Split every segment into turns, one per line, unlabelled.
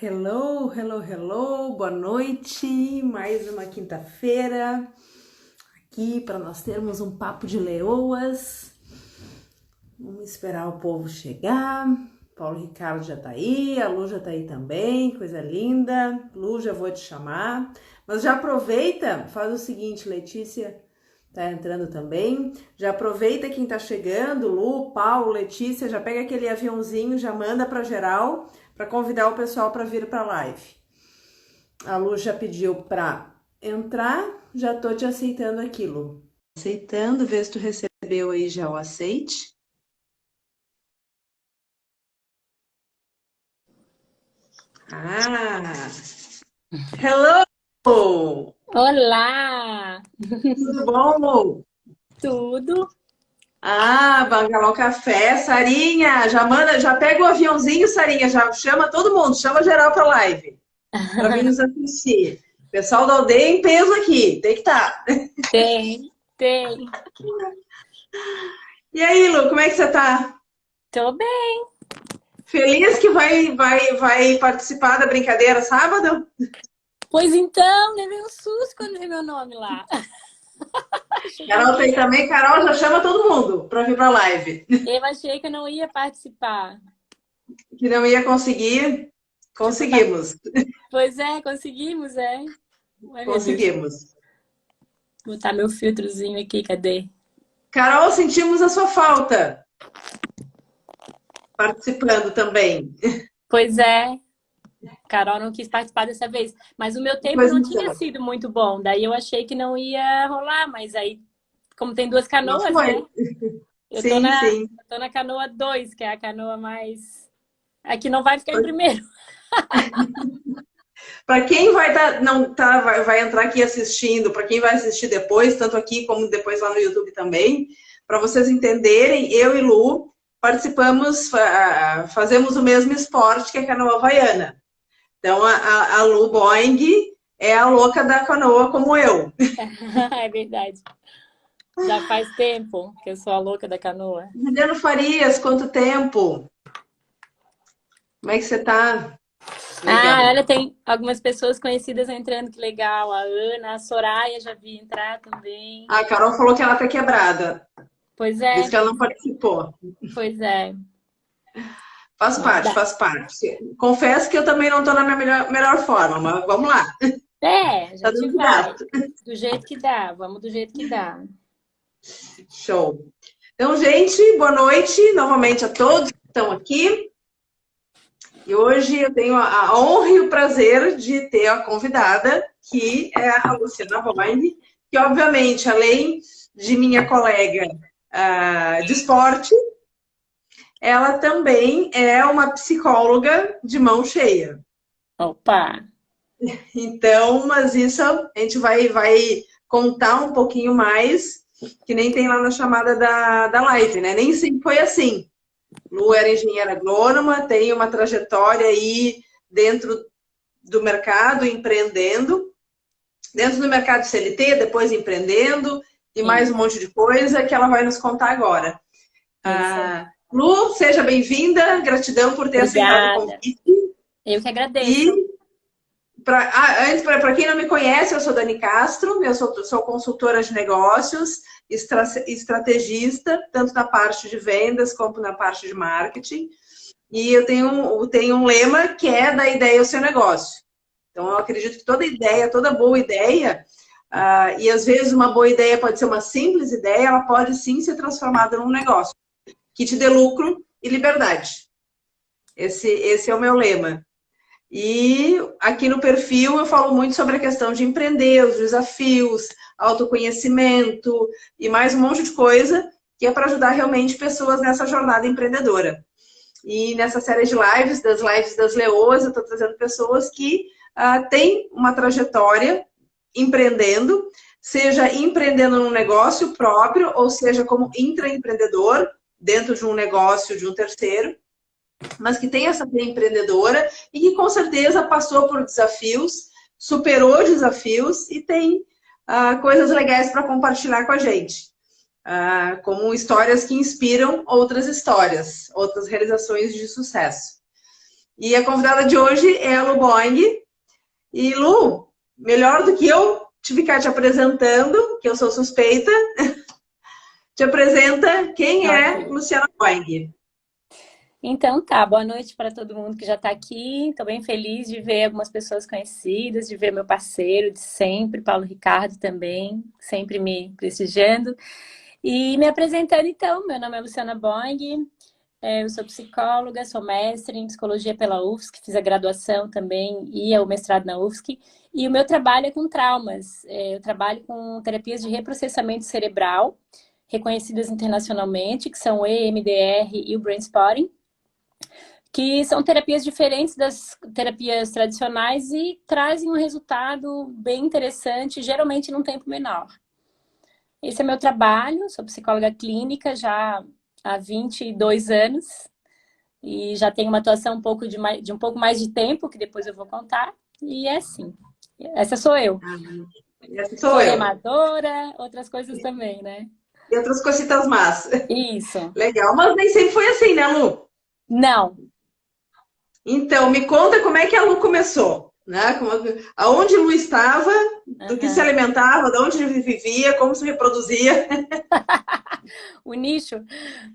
Hello, hello, hello, boa noite. Mais uma quinta-feira aqui para nós termos um papo de leoas. Vamos esperar o povo chegar. Paulo Ricardo já tá aí, a Lu já tá aí também, coisa linda. Lu, já vou te chamar. Mas já aproveita, faz o seguinte, Letícia tá entrando também. Já aproveita quem tá chegando, Lu, Paulo, Letícia, já pega aquele aviãozinho, já manda para geral, para convidar o pessoal para vir para a live. A Lu já pediu para entrar, já tô te aceitando aqui, Lu. Aceitando, vê se tu recebeu aí já o aceite. Ah, hello!
Olá!
Tudo bom, Lu?
Tudo?
Ah, Bangalô Café, Sarinha, já manda, já pega o aviãozinho, Sarinha, já chama todo mundo, chama geral para live, para vir nos assistir. Pessoal da aldeia em peso aqui, tem que estar.
Tem.
E aí, Lu, como é que você tá?
Tô bem.
Feliz que vai participar da brincadeira sábado?
Pois então, levei um susto quando vi meu nome lá. Achei que eu
Carol
não
tem
ia.
também, Carol já chama todo mundo para vir para a live.
Eu achei que eu não ia participar.
Que não ia conseguir,
Deixa eu botar.
conseguimos,
Pois é, conseguimos, é. Ai, meu Deus.
conseguimos.
Vou botar meu filtrozinho aqui, cadê?
Carol, sentimos a sua falta participando também.
Pois é, Carol não quis participar dessa vez. Mas o meu tempo
Pois
não
então,
tinha sido muito bom. Daí eu achei que não ia rolar, mas aí, como tem duas
mas
canoas, né?
foi.
Eu tô
Sim,
na,
sim.
eu tô na canoa 2, que é a canoa mais. Aqui não vai ficar em primeiro.
Para quem vai não tá, vai entrar aqui assistindo, para quem vai assistir depois, tanto aqui como depois lá no YouTube também, para vocês entenderem, eu e Lu participamos, fazemos o mesmo esporte que a canoa havaiana. Então, a Lu Boing é a louca da canoa como eu.
É verdade. Já faz tempo que eu sou a louca da canoa.
Juliano Farias, quanto tempo? Como é que você tá?
Ah,
Legal.
olha, tem algumas pessoas conhecidas entrando, que legal. A Ana, a Soraya já vi entrar também.
A Carol falou que ela tá quebrada.
Pois
Disse
é,
que ela não participou.
pois é.
Faz
Mas
parte,
dá.
faz parte. Confesso que eu também não estou na minha melhor forma, mas vamos lá.
É, a
Tá
gente
dando
vai.
certo.
Do jeito que dá, vamos do jeito que dá.
Show. Então, gente, boa noite novamente a todos que estão aqui. E hoje eu tenho a honra e o prazer de ter a convidada, que é a Luciana Boing, que obviamente, além de minha colega de esporte, ela também é uma psicóloga de mão cheia.
Opa!
Então, mas isso a gente vai contar um pouquinho mais, que nem tem lá na chamada da live, né? Nem sempre foi assim. Lu era engenheira agrônoma, tem uma trajetória aí dentro do mercado, empreendendo, dentro do mercado CLT, depois empreendendo, e mais um
Isso,
monte de coisa que ela vai nos contar agora.
isso aí.
Lu, seja bem-vinda, gratidão por ter aceitado o
Obrigada.
convite.
Eu que agradeço.
E antes, para quem não me conhece, eu sou Dani Castro, eu sou consultora de negócios, estrategista, tanto na parte de vendas como na parte de marketing. E eu tenho um lema que é da ideia ao seu negócio. Então, eu acredito que toda ideia, toda boa ideia, e às vezes uma boa ideia pode ser uma simples ideia, ela pode sim ser transformada num negócio que te dê lucro e liberdade. Esse é o meu lema. E aqui no perfil eu falo muito sobre a questão de empreender, os desafios, autoconhecimento e mais um monte de coisa que é para ajudar realmente pessoas nessa jornada empreendedora. E nessa série de lives das leoas, eu estou trazendo pessoas que têm uma trajetória empreendendo, seja empreendendo num negócio próprio, ou seja, como intraempreendedor dentro de um negócio de um terceiro, mas que tem essa veia empreendedora e que com certeza passou por desafios, superou desafios e tem coisas legais para compartilhar com a gente. Como histórias que inspiram outras histórias, outras realizações de sucesso. E a convidada de hoje é a Lu Boing. E Lu, melhor do que eu te ficar te apresentando, que eu sou suspeita, te apresenta quem é
Ok.
Luciana Boing.
Então tá, boa noite para todo mundo que já está aqui. Estou bem feliz de ver algumas pessoas conhecidas, de ver meu parceiro de sempre, Paulo Ricardo também, sempre me prestigiando. E me apresentando então, meu nome é Luciana Boing, eu sou psicóloga, sou mestre em psicologia pela UFSC, fiz a graduação também e o mestrado na UFSC. E o meu trabalho é com traumas. Eu trabalho com terapias de reprocessamento cerebral, reconhecidas internacionalmente, que são o EMDR e o Brain Spotting, que são terapias diferentes das terapias tradicionais e trazem um resultado bem interessante, geralmente num tempo menor. Esse é meu trabalho, sou psicóloga clínica já há 22 anos e já tenho uma atuação de um pouco mais de tempo, que depois eu vou contar, e é assim. Essa sou eu.
Essa
Sou
sou eu.
remadora, outras coisas também, né?
E outras cositas más.
Isso.
Legal, mas nem sempre foi assim, né, Lu?
Não.
Então, me conta como é que a Lu começou, né? Aonde Lu estava, do que se
Uhum.
alimentava, de onde vivia, como se reproduzia.
O nicho.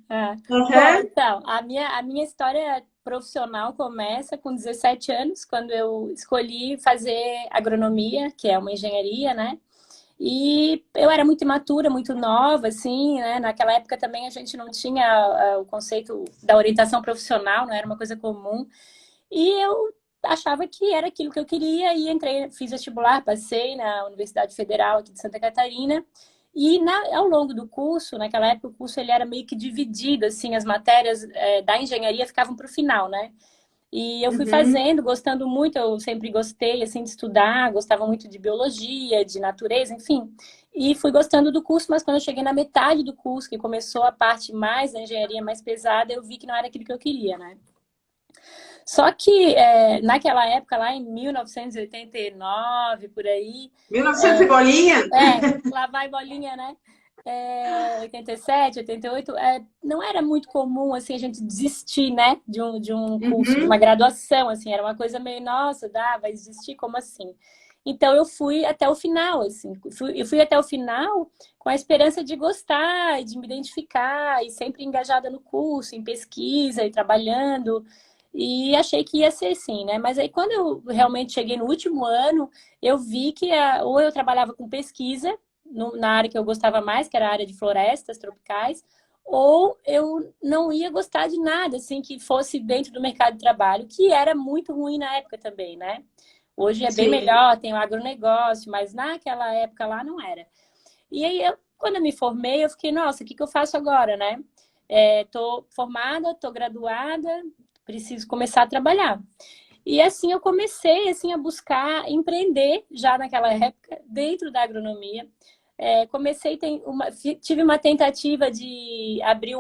É. Bom,
Uhum.
então, a minha história profissional começa com 17 anos, quando eu escolhi fazer agronomia, que é uma engenharia, né? E eu era muito imatura, muito nova, assim, né? Naquela época também a gente não tinha o conceito da orientação profissional, não era uma coisa comum. E eu achava que era aquilo que eu queria e entrei, fiz vestibular, passei na Universidade Federal aqui de Santa Catarina. E ao longo do curso, naquela época o curso ele era meio que dividido, assim, as matérias da engenharia ficavam para o final, né? E eu fui
Uhum.
fazendo, gostando muito, eu sempre gostei, assim, de estudar, gostava muito de biologia, de natureza, enfim. E fui gostando do curso, mas quando eu cheguei na metade do curso, que começou a parte mais da engenharia mais pesada, eu vi que não era aquilo que eu queria, né? Só que naquela época, lá em 1989, por aí,
1900 e bolinha?
lá vai bolinha, né? 87, 88, não era muito comum, assim, a gente desistir, né, de um curso, de uma
Uhum.
graduação, assim, era uma coisa meio, nossa, vai desistir, como assim? Então, eu fui até o final, assim, eu fui até o final com a esperança de gostar, e de me identificar, e sempre engajada no curso, em pesquisa, e trabalhando, e achei que ia ser assim, né? Mas aí, quando eu realmente cheguei no último ano, eu vi que ou eu trabalhava com pesquisa, na área que eu gostava mais, que era a área de florestas tropicais, ou eu não ia gostar de nada, assim, que fosse dentro do mercado de trabalho, que era muito ruim na época também, né? Hoje é bem
Sim.
melhor, tem o agronegócio, mas naquela época lá não era. E aí, quando eu me formei, eu fiquei, nossa, o que eu faço agora, né? Tô formada, tô graduada, preciso começar a trabalhar. E assim eu comecei assim a buscar empreender já naquela época dentro da agronomia. Tive uma tentativa de abrir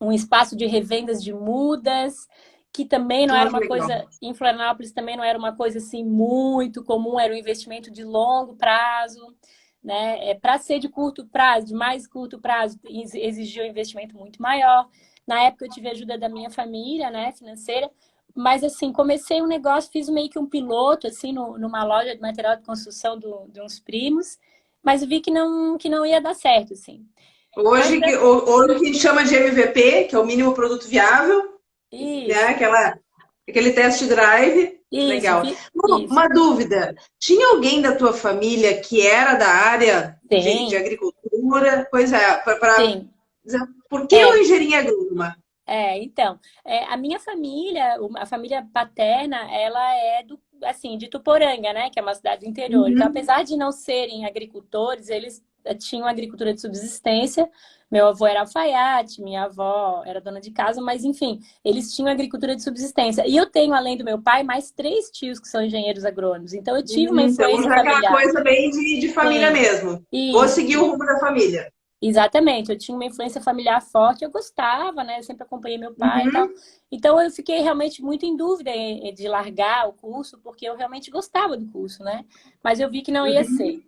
um espaço de revendas de mudas, que também não era
Olha que
uma
legal.
coisa, em Florianópolis também não era uma coisa assim muito comum, era um investimento de longo prazo, né? Para ser de curto prazo, de mais curto prazo, exigia um investimento muito maior. Na época eu tive ajuda da minha família, né, financeira, mas assim, comecei um negócio, fiz meio que um piloto, assim, numa loja de material de construção de uns primos, mas eu vi que não ia dar certo, assim. Mas,
Hoje o que a gente chama de MVP, que é o mínimo produto viável, né?
isso,
Aquele test drive.
isso,
Legal.
isso.
Uma dúvida: tinha alguém da tua família que era da área de
Tem,
agricultura? Pois é, para
tem.
dizer por que o
É,
engenharia agrônoma?
então, a minha família, a família paterna, ela é assim, de Tuporanga, né, que é uma cidade do interior. Então,
Uhum.
apesar de não serem agricultores, eles tinham agricultura de subsistência. Meu avô era alfaiate, minha avó era dona de casa, mas enfim, eles tinham agricultura de subsistência. E eu tenho, além do meu pai, mais 3 tios que são engenheiros agrônomos. Então, eu tive uma
Então,
influência
já é aquela
familiar.
coisa bem de família
Sim,
mesmo. Vou
isso.
seguir o rumo da família.
Exatamente, eu tinha uma influência familiar forte, eu gostava, né? Eu sempre acompanhei meu pai e tal.
Uhum.
Então eu fiquei realmente muito em dúvida de largar o curso, porque eu realmente gostava do curso, né? Mas eu vi que não ia ser.
Uhum.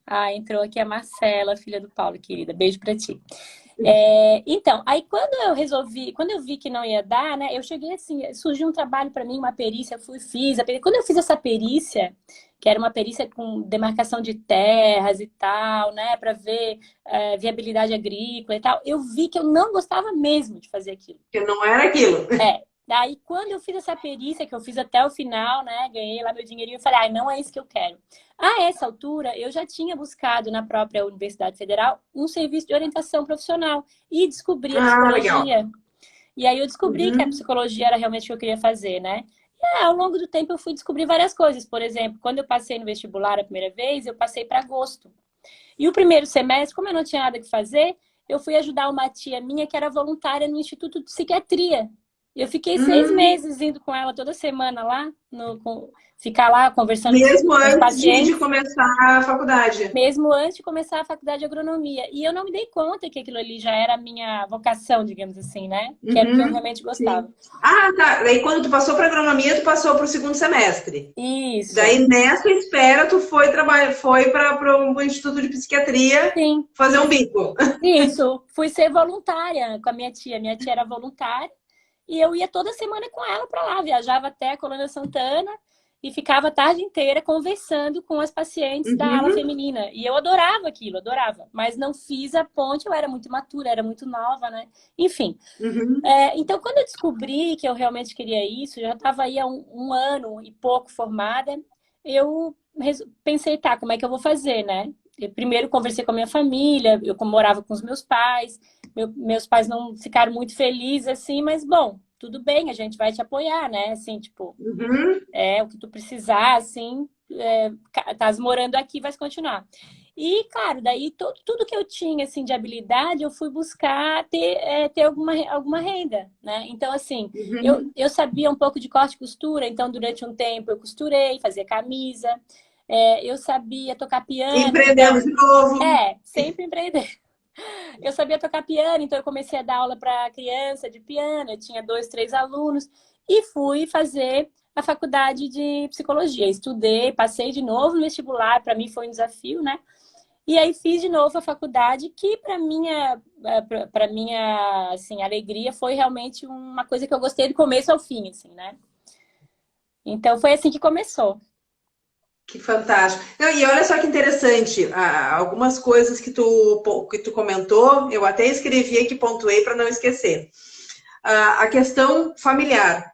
Ah, entrou aqui a Marcela, filha do Paulo, querida. Beijo pra ti. Então, aí quando eu vi que não ia dar, né, eu cheguei assim, surgiu um trabalho para mim, uma perícia, fiz a perícia. Quando eu fiz essa perícia, que era uma perícia com demarcação de terras e tal, né, para ver viabilidade agrícola e tal, eu vi que eu não gostava mesmo de fazer aquilo.
Que não era aquilo.
Daí, quando eu fiz essa perícia, que eu fiz até o final, né, ganhei lá meu dinheirinho, eu falei, não é isso que eu quero. A essa altura, eu já tinha buscado na própria Universidade Federal um serviço de orientação profissional e descobri a psicologia.
Legal.
E aí eu descobri que a psicologia era realmente o que eu queria fazer, né? E ao longo do tempo eu fui descobrir várias coisas. Por exemplo, quando eu passei no vestibular a primeira vez, eu passei para agosto. E o primeiro semestre, como eu não tinha nada que fazer, eu fui ajudar uma tia minha que era voluntária no Instituto de Psiquiatria. Eu fiquei 6 meses indo com ela toda semana lá, ficar lá conversando
mesmo
com os
antes
pacientes.
de começar a faculdade.
Mesmo antes de começar a faculdade de agronomia. E eu não me dei conta que aquilo ali já era a minha vocação, digamos assim, né? Que era o que eu realmente gostava.
Sim. Tá. Daí quando tu passou para agronomia, tu passou para o segundo semestre.
Isso.
Daí nessa espera, tu foi para o Instituto de Psiquiatria.
Sim.
Fazer um bico.
Isso. Fui ser voluntária com a minha tia. Minha tia era voluntária. E eu ia toda semana com ela para lá. Viajava até a Colônia Santana e ficava a tarde inteira conversando com as pacientes da ala feminina. E eu adorava aquilo, adorava. Mas não fiz a ponte, eu era muito imatura, era muito nova, né? Enfim. Então, quando eu descobri que eu realmente queria isso, já estava aí há um ano e pouco formada, eu pensei, tá, como é que eu vou fazer, né? Eu primeiro conversei com a minha família, eu morava com os meus pais, meus pais não ficaram muito felizes, assim, mas, bom, tudo bem, a gente vai te apoiar, né? Assim, tipo, o que tu precisar, assim, estás morando aqui, vai continuar. E, claro, daí tudo que eu tinha, assim, de habilidade, eu fui buscar ter alguma renda, né? Então, assim, eu sabia um pouco de corte e costura, então, durante um tempo, eu costurei, fazia camisa, eu sabia tocar piano.
Empreendendo de novo.
Sempre empreender. Eu sabia tocar piano, então eu comecei a dar aula para criança de piano, eu tinha 2, 3 alunos, e fui fazer a faculdade de psicologia. Estudei, passei de novo no vestibular, para mim foi um desafio, né? E aí fiz de novo a faculdade, que para minha assim, alegria foi realmente uma coisa que eu gostei do começo ao fim, assim, né? Então foi assim que começou.
Que fantástico. Não, e olha só que interessante, algumas coisas que tu comentou, eu até escrevi aqui, pontuei para não esquecer. A questão familiar,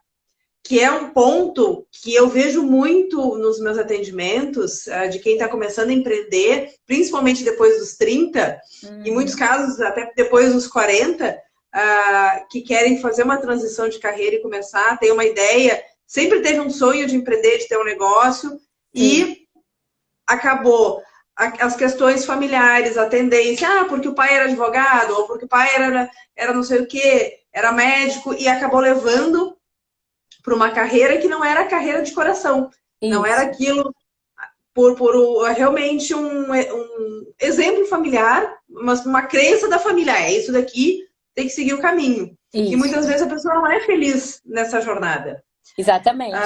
que é um ponto que eu vejo muito nos meus atendimentos, de quem está começando a empreender, principalmente depois dos 30, em muitos casos até depois dos 40, que querem fazer uma transição de carreira e começar, tem uma ideia, sempre teve um sonho de empreender, de ter um negócio, e acabou as questões familiares, a tendência, porque o pai era advogado, ou porque o pai era não sei o quê, era médico, e acabou levando para uma carreira que não era a carreira de coração. Isso. Não era aquilo realmente um exemplo familiar, mas uma crença da família. Isso daqui tem que seguir o caminho. Isso. E muitas vezes a pessoa não é feliz nessa jornada.
Exatamente.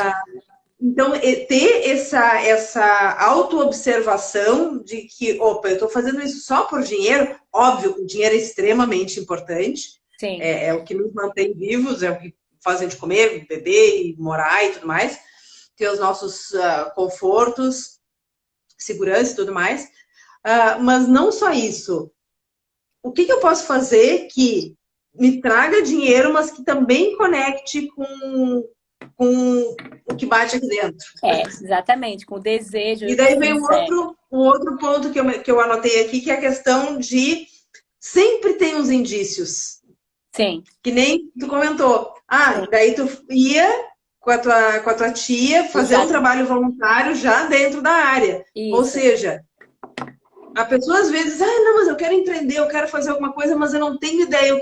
Então, ter essa autoobservação de que, opa, eu estou fazendo isso só por dinheiro, óbvio, o dinheiro é extremamente importante.
Sim.
É o que nos mantém vivos, é o que faz a gente comer, beber e morar e tudo mais. Ter os nossos confortos, segurança e tudo mais. Mas não só isso. O que eu posso fazer que me traga dinheiro, mas que também conecte com o que bate aqui dentro.
Exatamente, com o desejo.
E daí vem um outro ponto que eu anotei aqui, que é a questão de sempre tem uns indícios.
Sim.
Que nem tu comentou. Daí tu ia com a tua tia fazer um trabalho voluntário já dentro da área. Isso. Ou seja, a pessoa às vezes, não, mas eu quero empreender, eu quero fazer alguma coisa, mas eu não tenho ideia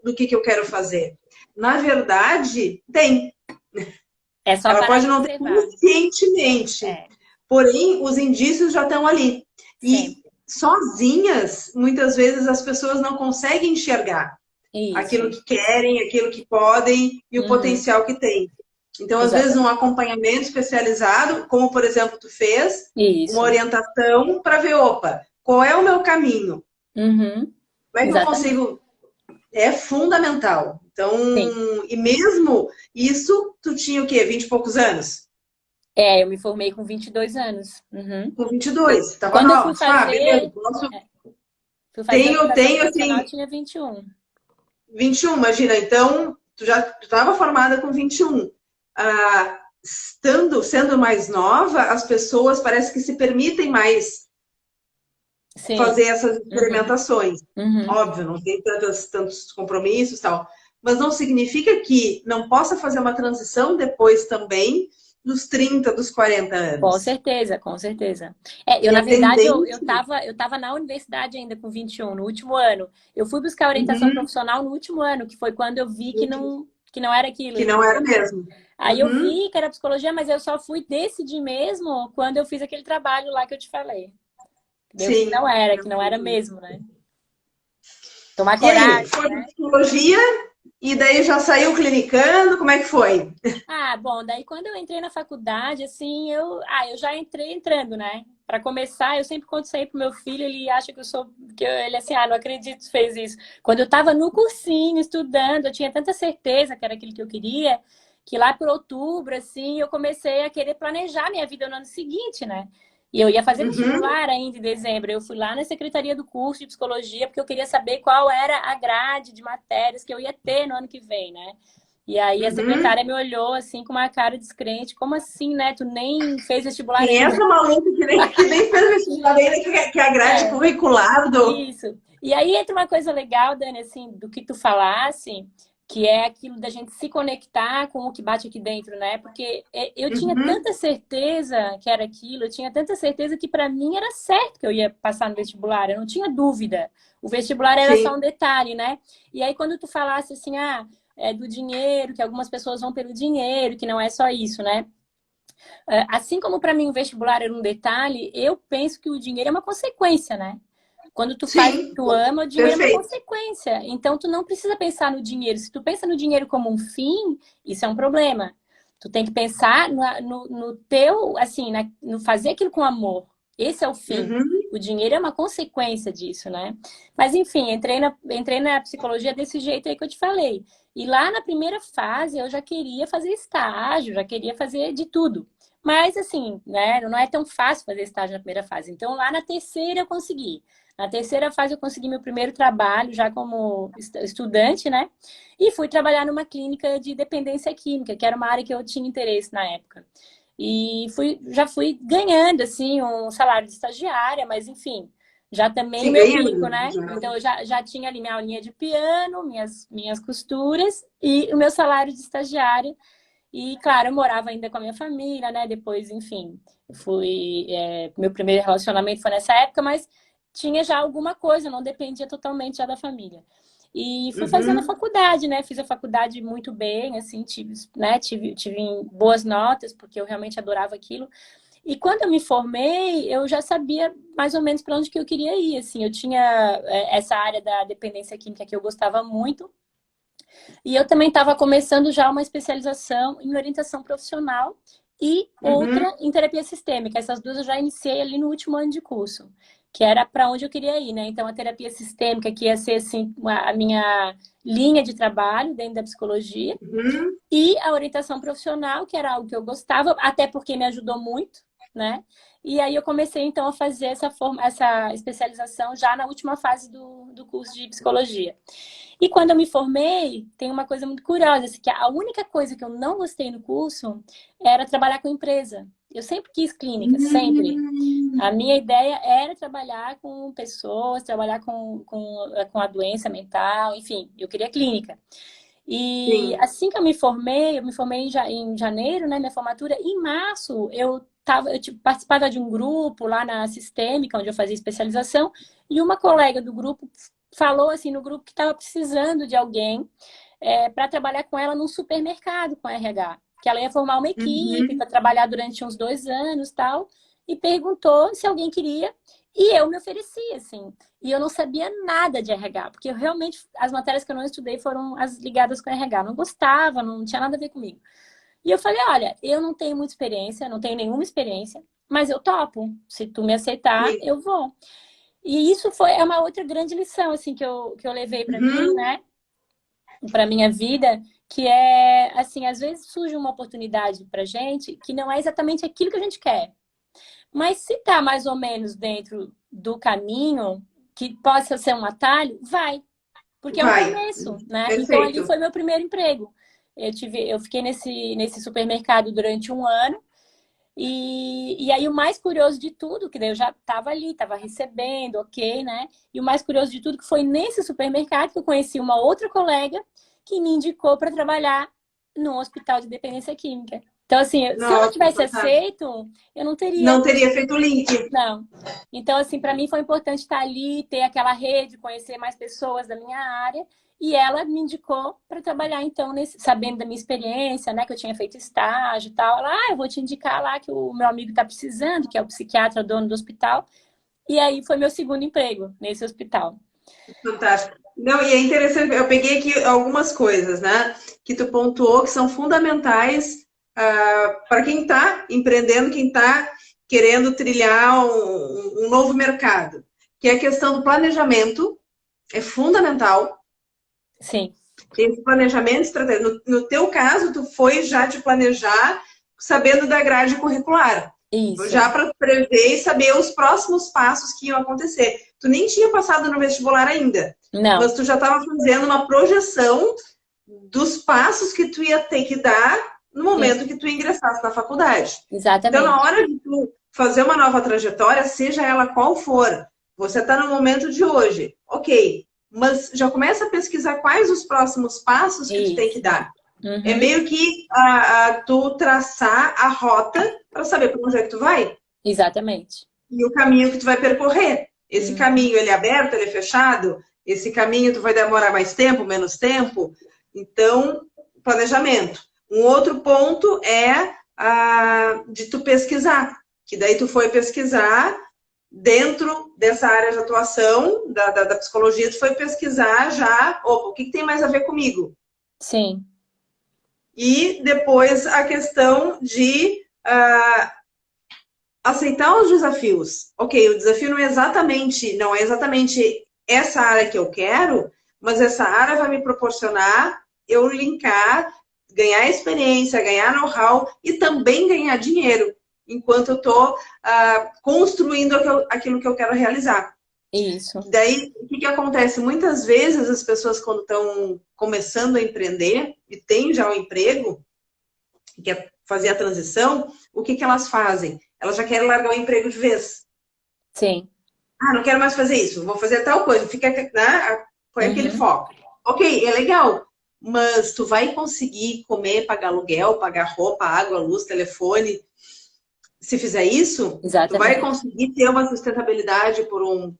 do que eu quero fazer. Na verdade, tem. Ela pode não ter conscientemente, porém os indícios já estão ali. E sozinhas, muitas vezes as pessoas não conseguem enxergar aquilo que querem, aquilo que podem e o potencial que tem. Então, às vezes, um acompanhamento especializado, como por exemplo tu fez, uma orientação para ver, opa, qual é o meu caminho? Como é que eu consigo é fundamental. Então,
Sim.
e mesmo isso, tu tinha o quê? 20 e poucos anos?
É, eu me formei com 22 anos. Uhum.
Com 22. Tava
Quando eu
nova.
fui
Tipo, ah, beleza,
fazer,
posso...
fui fazer orientação
Tenho,
profissional, eu
assim,
tinha 21.
21, imagina. Então, tu já estava formada com 21. Sendo mais nova, as pessoas parece que se permitem mais
Sim.
fazer essas
Uhum.
experimentações.
Uhum.
Óbvio, não tem tantos compromissos e tal. Mas não significa que não possa fazer uma transição depois também dos 30, dos 40
Com
anos.
certeza, com certeza. É, eu,
E
na
a
verdade, eu
tendência.
tava, eu tava na universidade ainda com 21, no último ano. Eu fui buscar orientação
Uhum,
profissional no último ano, que foi quando eu vi que não era aquilo,
que não era
entendeu?
mesmo.
Aí eu
Uhum,
vi que era psicologia, mas eu só fui decidir mesmo quando eu fiz aquele trabalho lá que eu te falei. Eu vi
sim.
que não era mesmo, né? Tomar
E aí,
coragem,
foi
né?
psicologia e daí já saiu clinicando, como é que foi?
Ah, bom, daí quando eu entrei na faculdade, assim, eu já entrei entrando, né? Para começar, eu sempre conto isso aí pro meu filho, ele acha que eu sou, ele assim, não acredito que você fez isso. Quando eu tava no cursinho, estudando, eu tinha tanta certeza que era aquilo que eu queria, que lá por outubro, assim, eu comecei a querer planejar minha vida no ano seguinte, né? E eu ia fazer
Uhum,
vestibular ainda em dezembro. Eu fui lá na secretaria do curso de psicologia, porque eu queria saber qual era a grade de matérias que eu ia ter no ano que vem, né? E aí a
uhum.
secretária me olhou assim com uma cara descrente. Como assim, né? Tu nem fez vestibular
Quem é
ainda.
essa maluca que nem fez vestibular ainda, que é a grade
É,
curricular do.
isso. E aí entra uma coisa legal, Dani, assim, do que tu falasse, que é aquilo da gente se conectar com o que bate aqui dentro, né? Porque eu tinha
Uhum,
tanta certeza que era aquilo, eu tinha tanta certeza que para mim era certo que eu ia passar no vestibular, eu não tinha dúvida. O vestibular era só
sim.
um detalhe, né? E aí quando tu falasse assim, é do dinheiro, que algumas pessoas vão pelo dinheiro, que não é só isso, né? Assim como para mim o vestibular era um detalhe, eu penso que o dinheiro é uma consequência, né? Quando tu faz o que
Sim,
tu ama, o dinheiro é uma
perfeito.
consequência. Então, tu não precisa pensar no dinheiro. Se tu pensa no dinheiro como um fim, isso é um problema. Tu tem que pensar no teu, assim, no fazer aquilo com amor. Esse é o fim.
Uhum,
O dinheiro é uma consequência disso, né? Mas, enfim, entrei na psicologia desse jeito aí que eu te falei. E lá na primeira fase, eu já queria fazer estágio, já queria fazer de tudo. Mas, assim, né, não é tão fácil fazer estágio na primeira fase. Então, lá na terceira eu consegui. Na terceira fase, eu consegui meu primeiro trabalho, já como estudante, né? E fui trabalhar numa clínica de dependência química, que era uma área que eu tinha interesse na época. E já fui ganhando, assim, um salário de estagiária, mas enfim, já também o
sim,
meu bico,
ganhando.
né? Então, eu já tinha ali minha aulinha de piano, minhas costuras e o meu salário de estagiária. E, claro, eu morava ainda com a minha família, né? Depois, enfim, meu primeiro relacionamento foi nessa época, mas tinha já alguma coisa, não dependia totalmente já da família. E fui fazendo a
Uhum,
faculdade, né? Fiz a faculdade muito bem, assim, tive boas notas, porque eu realmente adorava aquilo. E quando eu me formei, eu já sabia mais ou menos para onde que eu queria ir, assim. Eu tinha essa área da dependência química que eu gostava muito, e eu também estava começando já uma especialização em orientação profissional e
uhum,
outra em terapia sistêmica. Essas duas eu já iniciei ali no último ano de curso, que era para onde eu queria ir, né? Então, a terapia sistêmica, que ia ser assim, a minha linha de trabalho dentro da psicologia,
uhum.
e a orientação profissional, que era algo que eu gostava, até porque me ajudou muito, né? E aí eu comecei então a fazer essa especialização já na última fase do curso de psicologia. E quando eu me formei, tem uma coisa muito curiosa, assim, que a única coisa que eu não gostei no curso era trabalhar com empresa. Eu sempre quis clínica, sempre. A
Hum,
minha ideia era trabalhar com pessoas, trabalhar com a doença mental, enfim, eu queria clínica. E
sim.
assim que eu me formei em janeiro, né, minha formatura, em março participava de um grupo lá na Sistêmica, onde eu fazia especialização, e uma colega do grupo falou assim no grupo que estava precisando de alguém para trabalhar com ela num supermercado com RH, que ela ia formar uma equipe
Uhum.
para trabalhar durante uns 2 anos, tal, e perguntou se alguém queria, e eu me ofereci, assim. E eu não sabia nada de RH, porque eu realmente, as matérias que eu não estudei foram as ligadas com RH. Não gostava, não tinha nada a ver comigo. E eu falei, olha, eu não tenho muita experiência, não tenho nenhuma experiência, mas eu topo. Se tu me aceitar,
Sim.
eu vou. E isso é uma outra grande lição, assim, que eu levei para mim,
Uhum.
né? para minha vida, que é, assim, às vezes surge uma oportunidade pra gente que não é exatamente aquilo que a gente quer. Mas se tá mais ou menos dentro do caminho, que possa ser um atalho, vai. Porque é um
Vai.
começo, né? Então ali
Perfeito.
foi meu primeiro emprego. Eu fiquei nesse supermercado durante um ano. E aí o mais curioso de tudo, que daí eu já estava ali, estava recebendo, ok, né? E o mais curioso de tudo que foi nesse supermercado que eu conheci uma outra colega que me indicou para trabalhar no hospital de dependência química. Então, assim, se eu não
Nossa,
tivesse
fantástico.
aceito, eu não teria.
Não teria feito o link.
Não. Então, assim, para mim foi importante estar ali, ter aquela rede, conhecer mais pessoas da minha área. E ela me indicou para trabalhar, então, sabendo da minha experiência, né, que eu tinha feito estágio e tal. Ela, eu vou te indicar lá que o meu amigo está precisando, que é o psiquiatra, dono do hospital. E aí foi meu segundo emprego nesse hospital.
Fantástico. Não, e é interessante, eu peguei aqui algumas coisas, né, que tu pontuou que são fundamentais para quem está empreendendo, quem está querendo trilhar um novo mercado, que é a questão do planejamento, é fundamental.
Sim.
Tem esse planejamento estratégico. No teu caso, tu foi já te planejar sabendo da grade curricular.
Isso.
Já para prever e saber os próximos passos que iam acontecer. Tu nem tinha passado no vestibular ainda,
Não.
mas tu já estava fazendo uma projeção dos passos que tu ia ter que dar no momento
Sim.
que tu ingressasse na faculdade. Então, na
Exatamente.
hora de tu fazer uma nova trajetória, seja ela qual for, você está no momento de hoje, ok, mas já começa a pesquisar quais os próximos passos que tu tem que
Isso.
dar. É
Uhum.
meio que tu traçar a rota para saber para onde é que tu vai
Exatamente.
e o caminho que tu vai percorrer. Esse
Uhum.
caminho, ele é aberto, ele é fechado? Esse caminho tu vai demorar mais tempo, menos tempo? Então, planejamento. Um outro ponto é de tu pesquisar, que daí tu foi pesquisar dentro dessa área de atuação da psicologia, tu foi pesquisar já, opa, o que tem mais a ver comigo?
Sim.
E depois a questão de aceitar os desafios. Ok, o desafio não é exatamente essa área que eu quero, mas essa área vai me proporcionar eu linkar, ganhar experiência, ganhar know-how e também ganhar dinheiro, enquanto eu estou construindo aquilo que eu quero realizar.
Isso.
Daí, o que acontece? Muitas vezes as pessoas, quando estão começando a empreender e têm já um emprego, que quer fazer a transição, o que elas fazem? Elas já querem largar o emprego de vez.
Sim.
Não quero mais fazer isso, vou fazer tal coisa, fica, né, põe aquele
Uhum.
foco. Ok, é legal, mas tu vai conseguir comer, pagar aluguel, pagar roupa, água, luz, telefone. Se fizer isso, tu vai
Exatamente.
conseguir ter uma sustentabilidade por um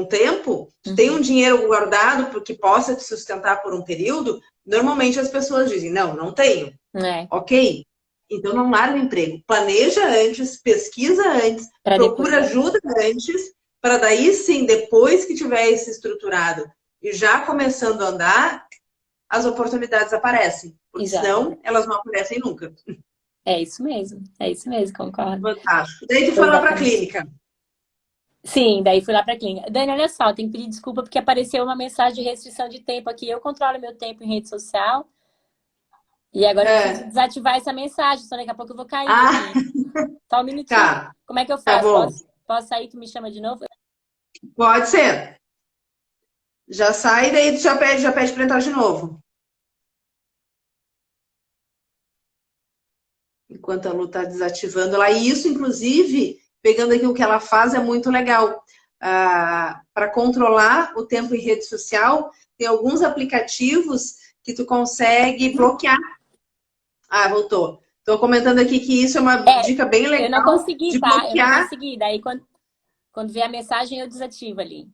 tempo, tu tem um
Uhum.
dinheiro guardado que possa te sustentar por um período. Normalmente as pessoas dizem, não tenho.
É.
Ok, então não larga o emprego. Planeja antes, pesquisa antes,
Para depois
procura
largar.
ajuda antes, para daí sim, depois que tiver esse estruturado e já começando a andar, as oportunidades aparecem. Porque senão
Exatamente.
elas não aparecem nunca.
É isso mesmo. É isso mesmo, concordo.
Fantástico. Daí tu
Foi
foi lá para a
exatamente.
clínica.
Sim, daí fui lá para a clínica. Dani, olha só, tem que pedir desculpa porque apareceu uma mensagem de restrição de tempo aqui. Eu controlo meu tempo em rede social e agora eu preciso
É.
desativar essa mensagem, senão daqui a pouco eu vou cair
Ah,
aqui. Só um minutinho.
tá.
Como é que eu
Tá
faço?
bom.
Posso sair? Tu me chama de novo?
Pode ser. Já sai, daí tu já pede para entrar de novo. Enquanto a Lu está desativando lá. E isso, inclusive, pegando aqui o que ela faz, é muito legal. Para controlar o tempo em rede social, tem alguns aplicativos que tu consegue bloquear. Ah, voltou. Estou comentando aqui que isso é uma
É,
dica bem
eu não
legal
consegui,
de
tá? Eu não
bloquear.
consegui. Daí quando vier a mensagem eu desativo ali.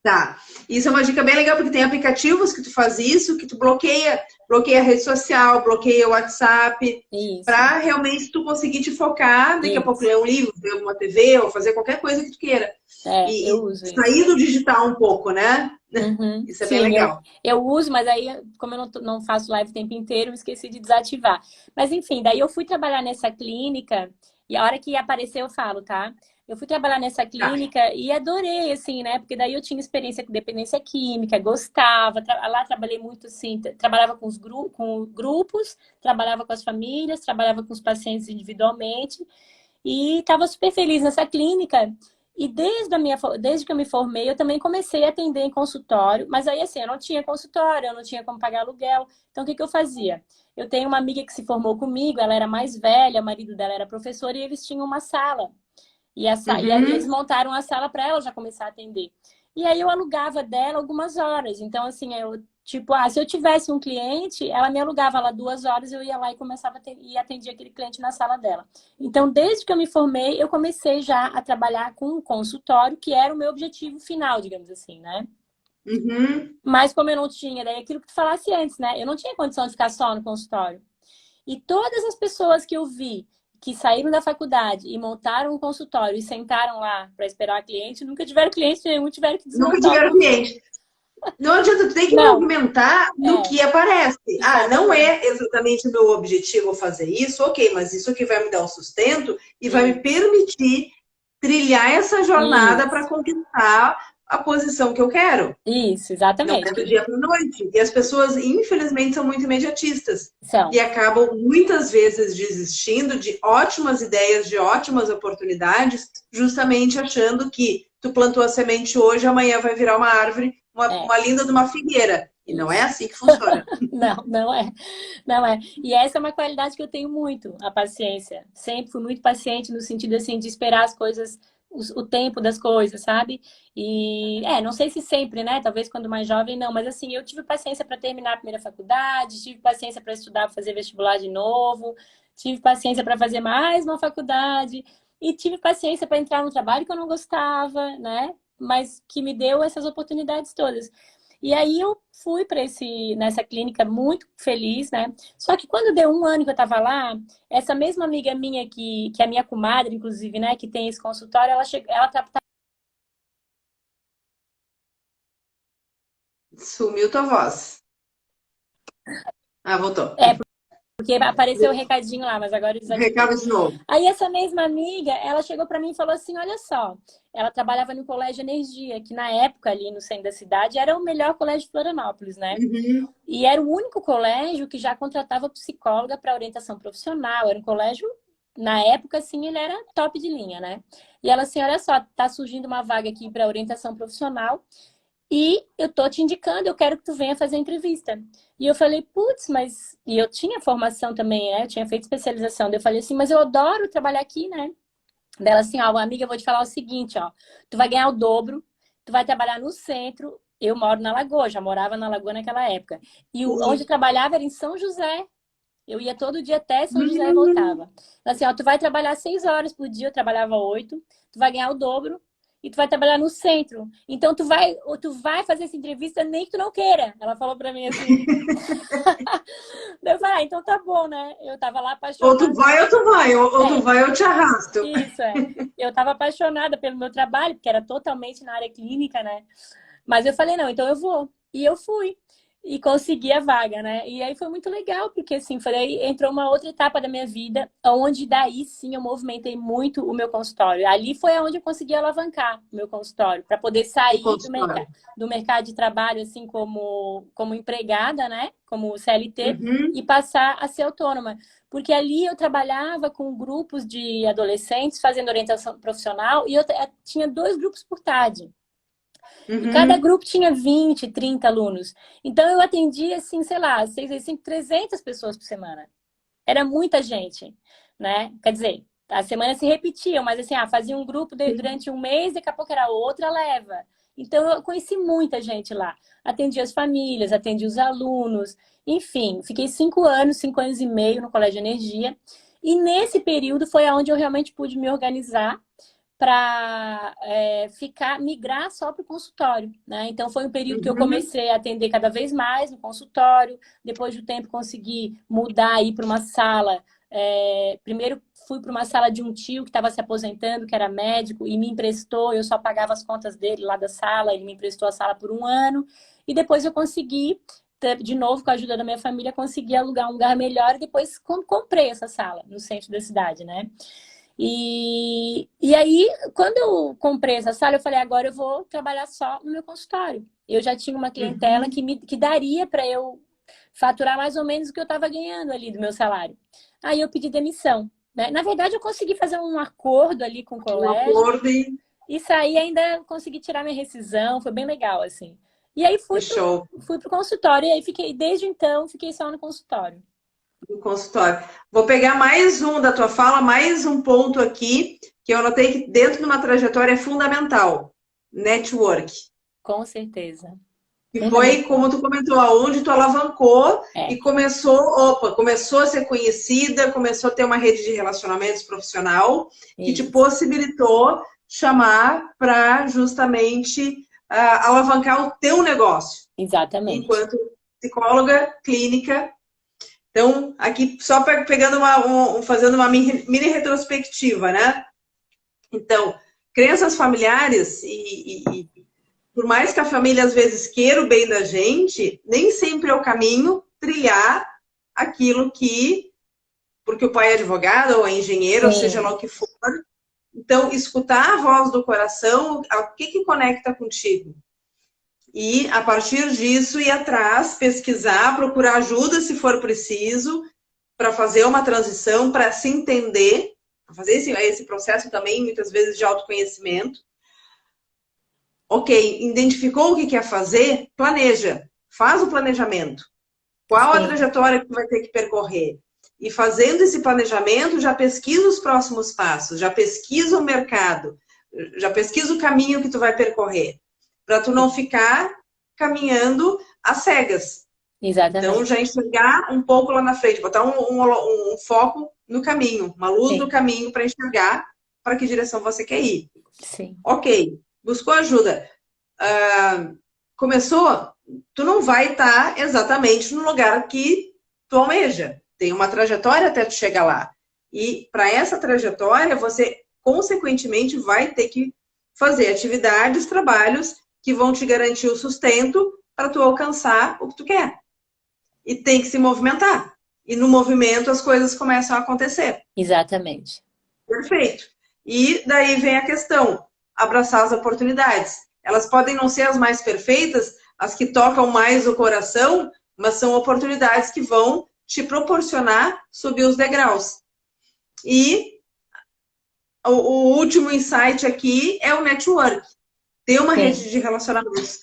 Tá. Isso é uma dica bem legal, porque tem aplicativos que tu faz isso, que tu bloqueia a rede social, bloqueia o WhatsApp,
Isso,
para realmente tu conseguir te focar, daqui a pouco
isso.
ler um livro, ver uma TV, ou fazer qualquer coisa que tu queira.
É, eu
E
uso isso.
sair do digital um pouco, né?
Uhum.
Isso é bem
Sim,
legal.
eu uso, mas aí, como eu não faço live o tempo inteiro, eu esqueci de desativar. Mas enfim, daí eu fui trabalhar nessa clínica e a hora que aparecer eu falo, tá? Eu fui trabalhar nessa clínica e adorei, assim, né? Porque daí eu tinha experiência com dependência química, gostava. Lá trabalhei muito, assim, trabalhava com com grupos, trabalhava com as famílias, trabalhava com os pacientes individualmente. E estava super feliz nessa clínica. E desde que eu me formei, eu também comecei a atender em consultório. Mas aí, assim, eu não tinha consultório, eu não tinha como pagar aluguel. Então, o que que eu fazia? Eu tenho uma amiga que se formou comigo, ela era mais velha, o marido dela era professor, e eles tinham uma sala. E eles montaram a sala para ela já começar a atender. E aí eu alugava dela algumas horas. Então, assim, tipo, se eu tivesse um cliente, ela me alugava lá 2 horas, eu ia lá e e atendia aquele cliente na sala dela. Então, desde que eu me formei, eu comecei já a trabalhar com um consultório, que era o meu objetivo final, digamos assim, né?
Uhum.
Mas como eu não tinha, daí aquilo que tu falasse antes, né? Eu não tinha condição de ficar só no consultório. E todas as pessoas que eu vi que saíram da faculdade e montaram um consultório e sentaram lá para esperar a cliente, nunca tiveram cliente nenhum, tiveram que
Nunca
desmontar o
tiveram
consultório.
cliente. Não adianta, tu tem que
Não,
movimentar no que aparece. Não
exatamente.
é exatamente meu objetivo fazer isso, ok, mas isso aqui vai me dar um sustento e vai me permitir trilhar essa jornada para
Isso,
conquistar a posição que eu quero.
isso,
Não
exatamente.
é do dia para a noite. E as pessoas, infelizmente, são muito imediatistas.
São.
E acabam, muitas vezes, desistindo de ótimas ideias, de ótimas oportunidades, justamente achando que tu plantou a semente hoje, amanhã vai virar uma árvore,
É,
uma linda de uma figueira. E não é
isso.
assim que funciona.
Não, não é. Não é. E essa é uma qualidade que eu tenho muito, a paciência. Sempre fui muito paciente no sentido assim de esperar as coisas, o tempo das coisas, sabe? E não sei se sempre, né? Talvez quando mais jovem não, mas assim, eu tive paciência para terminar a primeira faculdade, tive paciência para estudar, fazer vestibular de novo, tive paciência para fazer mais uma faculdade e tive paciência para entrar no trabalho que eu não gostava, né? Mas que me deu essas oportunidades todas. E aí eu fui para nessa clínica muito feliz, né? Só que quando deu 1 ano que eu estava lá, essa mesma amiga minha que é minha comadre, inclusive, né, que tem esse consultório,
Sumiu tua voz. Ah, voltou.
porque apareceu o recadinho lá, mas agora eu desativei.
Recado de novo.
Aí essa mesma amiga, ela chegou para mim e falou assim, olha só, ela trabalhava no Colégio Energia, que na época ali no centro da cidade era o melhor colégio de Florianópolis, né?
Uhum.
E era o único colégio que já contratava psicóloga para orientação profissional. Era um colégio, na época, assim, ele era top de linha, né? E ela assim, olha só, tá surgindo uma vaga aqui para orientação profissional e eu tô te indicando, eu quero que tu venha fazer entrevista. E eu falei, putz, mas... E eu tinha formação também, né? Eu tinha feito especialização. Daí eu falei assim, mas eu adoro trabalhar aqui, né? Dela assim, ó, amiga, eu vou te falar o seguinte, ó. Tu vai ganhar o dobro, tu vai trabalhar no centro. Eu moro na Lagoa, já morava na Lagoa naquela época. E onde eu trabalhava era em São José. Eu ia todo dia até São José e
Uhum.
voltava. Assim, ó, tu vai trabalhar 6 horas por dia, eu trabalhava 8, tu vai ganhar o dobro e tu vai trabalhar no centro. Então tu vai fazer essa entrevista nem que tu não queira. Ela falou pra mim assim. Daí eu falei, então tá bom, né? Eu tava lá
Ou tu
apaixonada.
vai ou tu vai, ou tu
É,
vai ou te arrasto.
isso é. Eu tava apaixonada pelo meu trabalho, porque era totalmente na área clínica, né? Mas eu falei, não, então eu vou. E eu fui. E consegui a vaga, né? E aí foi muito legal, porque assim, falei, entrou uma outra etapa da minha vida, onde daí sim eu movimentei muito o meu consultório. Ali foi onde eu consegui alavancar o meu consultório, para poder
O
sair
consultório.
do mercado de trabalho, assim, como empregada, né? Como CLT,
Uhum.
e passar a ser autônoma. Porque ali eu trabalhava com grupos de adolescentes fazendo orientação profissional e eu tinha 2 grupos por tarde. E cada
Uhum.
grupo tinha 20, 30 alunos. Então eu atendia, assim, sei lá, 300 pessoas por semana. Era muita gente, né? Quer dizer, as semanas se repetiam, mas assim, fazia um grupo durante um mês, daqui a pouco era outra leva. Então eu conheci muita gente lá. Atendi as famílias, atendi os alunos, enfim, fiquei 5 anos, 5 anos e meio no Colégio Energia. E nesse período foi onde eu realmente pude me organizar para migrar só para o consultório, né? Então foi um período que eu
Uhum.
comecei a atender cada vez mais no consultório, depois do tempo consegui mudar aí para uma sala. Primeiro fui para uma sala de um tio que estava se aposentando, que era médico, e me emprestou, eu só pagava as contas dele lá da sala, ele me emprestou a sala por 1 ano, e depois eu consegui, de novo, com a ajuda da minha família, consegui alugar um lugar melhor e depois comprei essa sala no centro da cidade, né? E aí, quando eu comprei essa sala, eu falei, agora eu vou trabalhar só no meu consultório. Eu já tinha uma clientela que daria para eu faturar mais ou menos o que eu estava ganhando ali do meu salário. Aí eu pedi demissão, né? Na verdade, eu consegui fazer um acordo ali com o
Um
colégio
acordo
e saí ainda consegui tirar minha rescisão, foi bem legal, assim. E aí
e show.
fui pro consultório e aí fiquei, desde então, fiquei só no consultório.
No consultório. Vou pegar mais um da tua fala, mais um ponto aqui, que eu anotei que dentro de uma trajetória é fundamental. Network.
Com certeza.
E foi,
Fundamental.
como tu comentou, aonde tu alavancou
É,
e começou a ser conhecida, começou a ter uma rede de relacionamentos profissional que te
isso.
possibilitou chamar para justamente alavancar o teu negócio
Exatamente.
enquanto psicóloga clínica. Então, aqui só pegando fazendo uma mini retrospectiva, né? Então, crenças familiares e por mais que a família às vezes queira o bem da gente, nem sempre é o caminho trilhar aquilo que, porque o pai é advogado ou é engenheiro, ou seja lá
Sim,
o que for. Então, escutar a voz do coração, o que conecta contigo? E, a partir disso, ir atrás, pesquisar, procurar ajuda se for preciso, para fazer uma transição, para se entender, para fazer esse processo também, muitas vezes, de autoconhecimento. Ok, identificou o que quer fazer? Planeja. Faz o planejamento. Qual a
sim,
trajetória que tu vai ter que percorrer? E fazendo esse planejamento, já pesquisa os próximos passos, já pesquisa o mercado, já pesquisa o caminho que tu vai percorrer, para tu não ficar caminhando às cegas. Então,
exatamente.
já enxergar um pouco lá na frente, botar um foco no caminho, uma luz no
Sim,
caminho para enxergar para que direção você quer ir.
sim,
Ok, buscou ajuda. Começou, tu não vai estar exatamente no lugar que tu almeja. Tem uma trajetória até tu chegar lá. E para essa trajetória, você, consequentemente, vai ter que fazer atividades, trabalhos que vão te garantir o sustento para tu alcançar o que tu quer. E tem que se movimentar. E no movimento as coisas começam a acontecer.
exatamente.
Perfeito. E daí vem a questão, abraçar as oportunidades. Elas podem não ser as mais perfeitas, as que tocam mais o coração, mas são oportunidades que vão te proporcionar subir os degraus. E o último insight aqui é o network. Ter uma
Sim,
rede de relacionamentos.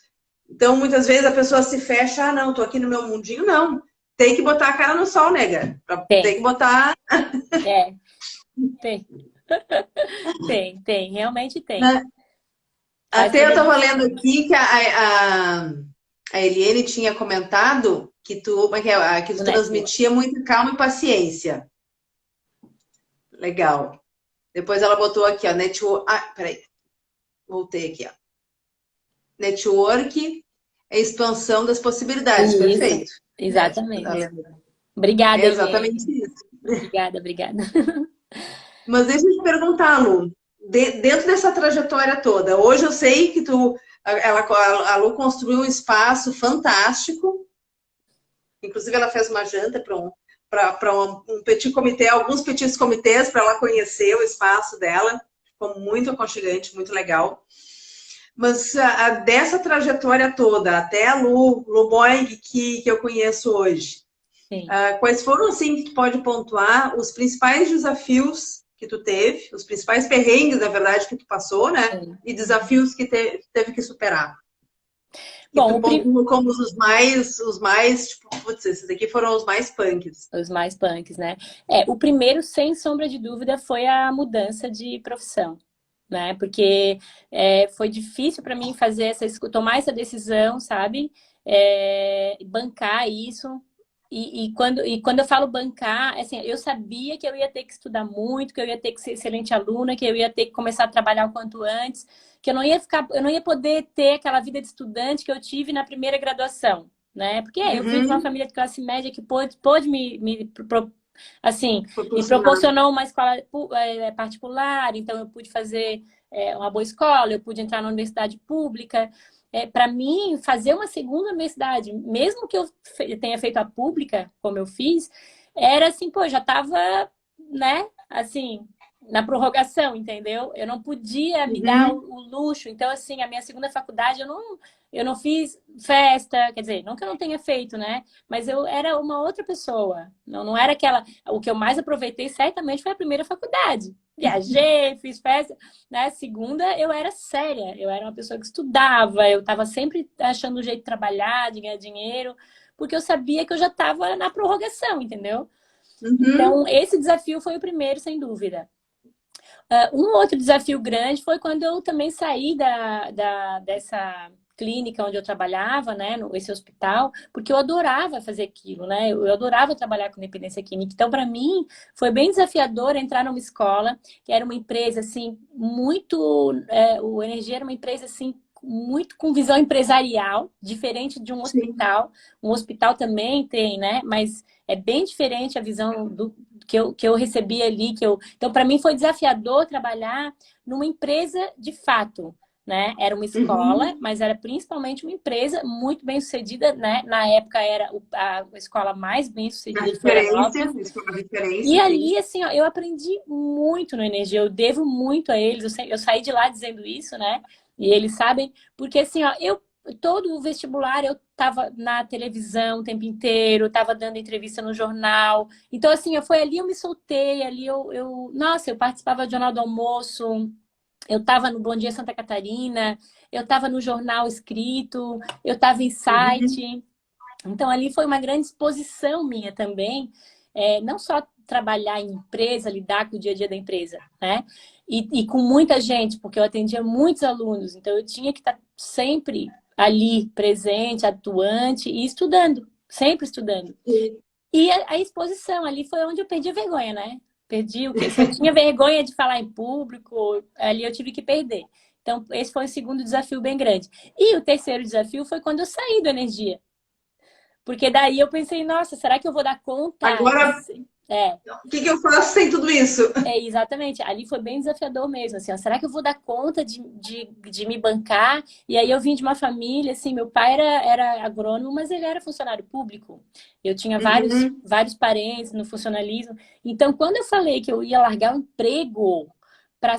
Então, muitas vezes a pessoa se fecha, não, tô aqui no meu mundinho, não. Tem que botar a cara no sol, nega. Tem
tem.
que botar,
É, tem. Tem, realmente tem.
né?
Faz
Até eu
toda a
estava lendo
diferença.
aqui que a Eliane tinha comentado que que tu
O network.
transmitia muita calma e paciência. Legal. Depois ela botou aqui, ó, network. Ah, peraí. Voltei aqui, ó. Network é expansão das possibilidades.
Isso,
Perfeito. É, tá
exatamente.
lendo. É
Obrigada,
exatamente
Eliane.
isso.
Obrigada, obrigada.
Mas deixa eu te perguntar, Lu, dentro dessa trajetória toda, hoje eu sei que a Lu construiu um espaço fantástico. Inclusive, ela fez uma janta para um petit comitê, alguns petits comitês, para ela conhecer o espaço dela. Ficou muito aconchegante, muito legal. Mas dessa trajetória toda, até a Lu Boing, que eu conheço hoje,
Sim.
quais foram, assim, que tu pode pontuar os principais desafios que tu teve, os principais perrengues, na verdade, que tu passou, né?
Sim.
E desafios que teve que superar? Que
Bom,
tu pontua como os mais, tipo, putz, esses aqui foram os mais punks.
os mais punks, né? É, o primeiro, sem sombra de dúvida, foi a mudança de profissão, né? Porque foi difícil para mim fazer tomar essa decisão, sabe? Bancar isso. E quando eu falo bancar, assim, eu sabia que eu ia ter que estudar muito, que eu ia ter que ser excelente aluna, que eu ia ter que começar a trabalhar o quanto antes, que eu não ia poder ter aquela vida de estudante que eu tive na primeira graduação, né? Porque eu vim de uma
Uhum.
família de classe média que pôde assim, me
Proporcionar.
proporcionou uma escola particular, então eu pude fazer uma boa escola, eu pude entrar na universidade pública. Para mim, fazer uma segunda universidade, mesmo que eu tenha feito a pública, como eu fiz, era assim, pô, já estava, né, assim, na prorrogação, entendeu? Eu não podia me dar o luxo. Então, assim, a minha segunda faculdade eu não fiz festa, quer dizer, não que eu não tenha feito, né? Mas eu era uma outra pessoa. Não era aquela. O que eu mais aproveitei certamente foi a primeira faculdade. Viajei, fiz festa. Na segunda, eu era séria. Eu era uma pessoa que estudava, eu estava sempre achando um jeito de trabalhar, de ganhar dinheiro, porque eu sabia que eu já estava na prorrogação, entendeu? Então, esse desafio foi o primeiro, sem dúvida. Um outro desafio grande foi quando eu também saí dessa clínica onde eu trabalhava, né, esse hospital, porque eu adorava fazer aquilo, né, eu adorava trabalhar com dependência química. Então, para mim, foi bem desafiador entrar numa escola, que era uma empresa, assim, muito... o Energia era uma empresa, assim, muito com visão empresarial, diferente de um hospital. Um hospital também tem, né, mas é bem diferente a visão que eu recebi ali. Então, para mim, foi desafiador trabalhar numa empresa de fato, né? Era uma escola, mas era principalmente uma empresa muito bem sucedida, né? Na época era a escola mais bem sucedida de Florianópolis. E ali, assim, ó, eu aprendi muito no Energia, eu devo muito a eles. Eu saí de lá dizendo isso, né? E eles sabem, porque assim, ó, todo o vestibular eu estava na televisão o tempo inteiro, estava dando entrevista no jornal. Então, assim, foi ali eu me soltei, ali nossa, eu participava do Jornal do Almoço, eu estava no Bom Dia Santa Catarina, eu estava no jornal escrito, eu estava em site. Então, ali foi uma grande exposição minha também, não só trabalhar em empresa, lidar com o dia a dia da empresa, né? E com muita gente, porque eu atendia muitos alunos, então eu tinha que estar sempre ali, presente, atuante e estudando, sempre estudando. E a exposição ali foi onde eu perdi a vergonha, né? Perdi o quê? Se eu tinha vergonha de falar em público, ali eu tive que perder. Então, esse foi o segundo desafio bem grande. E o terceiro desafio foi quando eu saí do Energia. Porque daí eu pensei, nossa, será que eu vou dar conta?
Agora, o que eu faço sem tudo isso?
Exatamente. Ali foi bem desafiador mesmo, assim, ó, será que eu vou dar conta de me bancar? E aí eu vim de uma família, assim, meu pai era agrônomo, mas ele era funcionário público. Eu tinha vários parentes no funcionalismo. Então, quando eu falei que eu ia largar o emprego para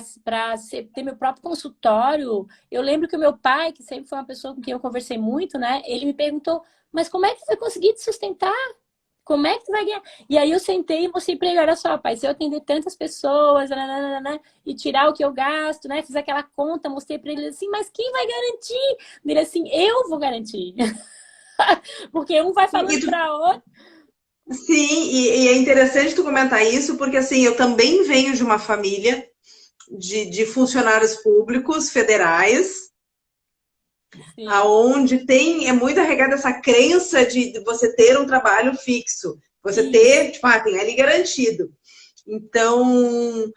ter meu próprio consultório, eu lembro que o meu pai, que sempre foi uma pessoa com quem eu conversei muito, né? Ele me perguntou, mas como é que você vai conseguir te sustentar? Como é que tu vai ganhar? E aí eu sentei e mostrei para ele, olha só, pai, se eu atender tantas pessoas, nananana, e tirar o que eu gasto, né? Fiz aquela conta, mostrei para ele assim, mas quem vai garantir? Ele assim, eu vou garantir. Porque um vai falando para outro.
Sim, e é interessante tu comentar isso, porque assim, eu também venho de uma família de funcionários públicos federais, aonde é muito arraigada essa crença de você ter um trabalho fixo, você ter, tipo, tem ali garantido. Então,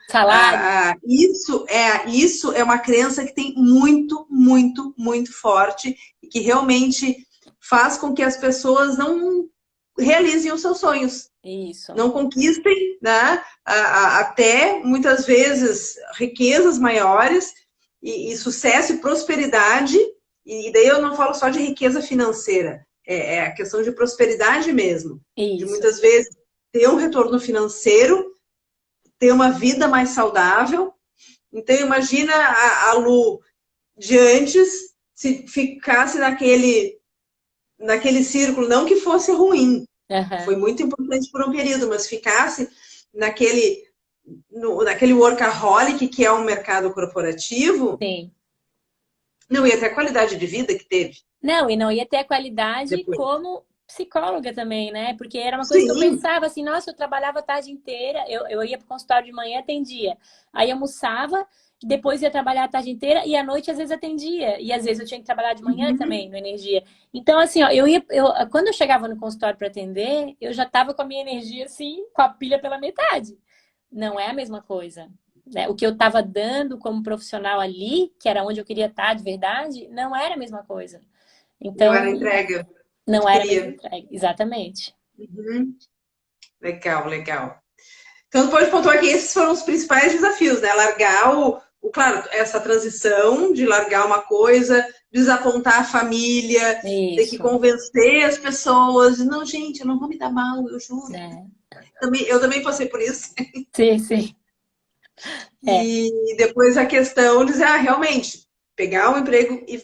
isso é uma crença que tem muito, muito, muito forte e que realmente faz com que as pessoas não realizem os seus sonhos.
Isso.
Não conquistem, né? Até muitas vezes riquezas maiores e sucesso e prosperidade. E daí eu não falo só de riqueza financeira, é a questão de prosperidade mesmo.
Isso.
De muitas vezes ter um retorno financeiro, ter uma vida mais saudável. Então imagina a Lu de antes, se ficasse naquele círculo, não que fosse ruim, foi muito importante por um período, mas ficasse naquele workaholic que é um mercado corporativo,
sim,
não ia ter a qualidade de vida que teve.
Não, e não ia ter a qualidade depois. Como psicóloga também, né? Porque era uma coisa que eu pensava assim, nossa, eu trabalhava a tarde inteira, eu ia para o consultório de manhã, atendia. Aí eu almoçava, depois ia trabalhar a tarde inteira e à noite às vezes atendia. E às vezes eu tinha que trabalhar de manhã também, no Energia. Então, assim, ó, quando eu chegava no consultório para atender, eu já estava com a minha energia, assim, com a pilha pela metade. Não é a mesma coisa. Né? O que eu estava dando como profissional ali, que era onde eu queria estar de verdade, não era a mesma coisa. Então,
não era entrega.
Não era a mesma entrega, exatamente.
Legal, legal. Então, pode pontuar que esses foram os principais desafios, né? Largar claro, essa transição de largar uma coisa, desapontar a família, ter que convencer as pessoas. Não, gente, eu não vou me dar mal, eu juro. Eu também passei por isso.
Sim, sim. É,
E depois a questão de dizer, realmente, pegar um emprego e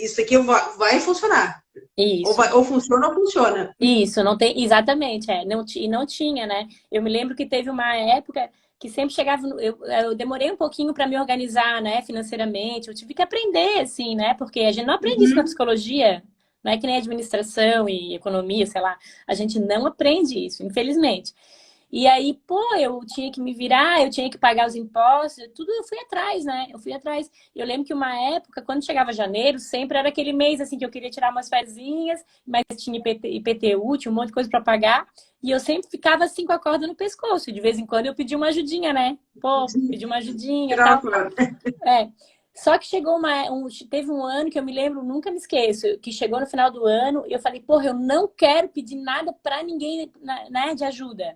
isso aqui vai funcionar.
isso.
Ou funciona ou funciona.
Isso, não tem, exatamente, não, e não tinha, né? Eu me lembro que teve uma época que sempre chegava, eu demorei um pouquinho para me organizar, né, financeiramente, eu tive que aprender, assim, né, porque a gente não aprende isso na
Uhum.
psicologia, não é que nem administração e economia, sei lá, a gente não aprende isso, infelizmente. E aí, pô, eu tinha que me virar, eu tinha que pagar os impostos, tudo eu fui atrás, né? Eu fui atrás. Eu lembro que uma época, quando chegava janeiro, sempre era aquele mês assim que eu queria tirar umas fériasinhas, mas tinha IPTU, tinha um monte de coisa para pagar, e eu sempre ficava assim com a corda no pescoço. E de vez em quando eu pedia uma ajudinha, né? Pô, pedi uma ajudinha e
Tirar
tal.
fora.
É. Só que chegou teve um ano que eu me lembro, nunca me esqueço, que chegou no final do ano e eu falei, porra, eu não quero pedir nada para ninguém, né, de ajuda.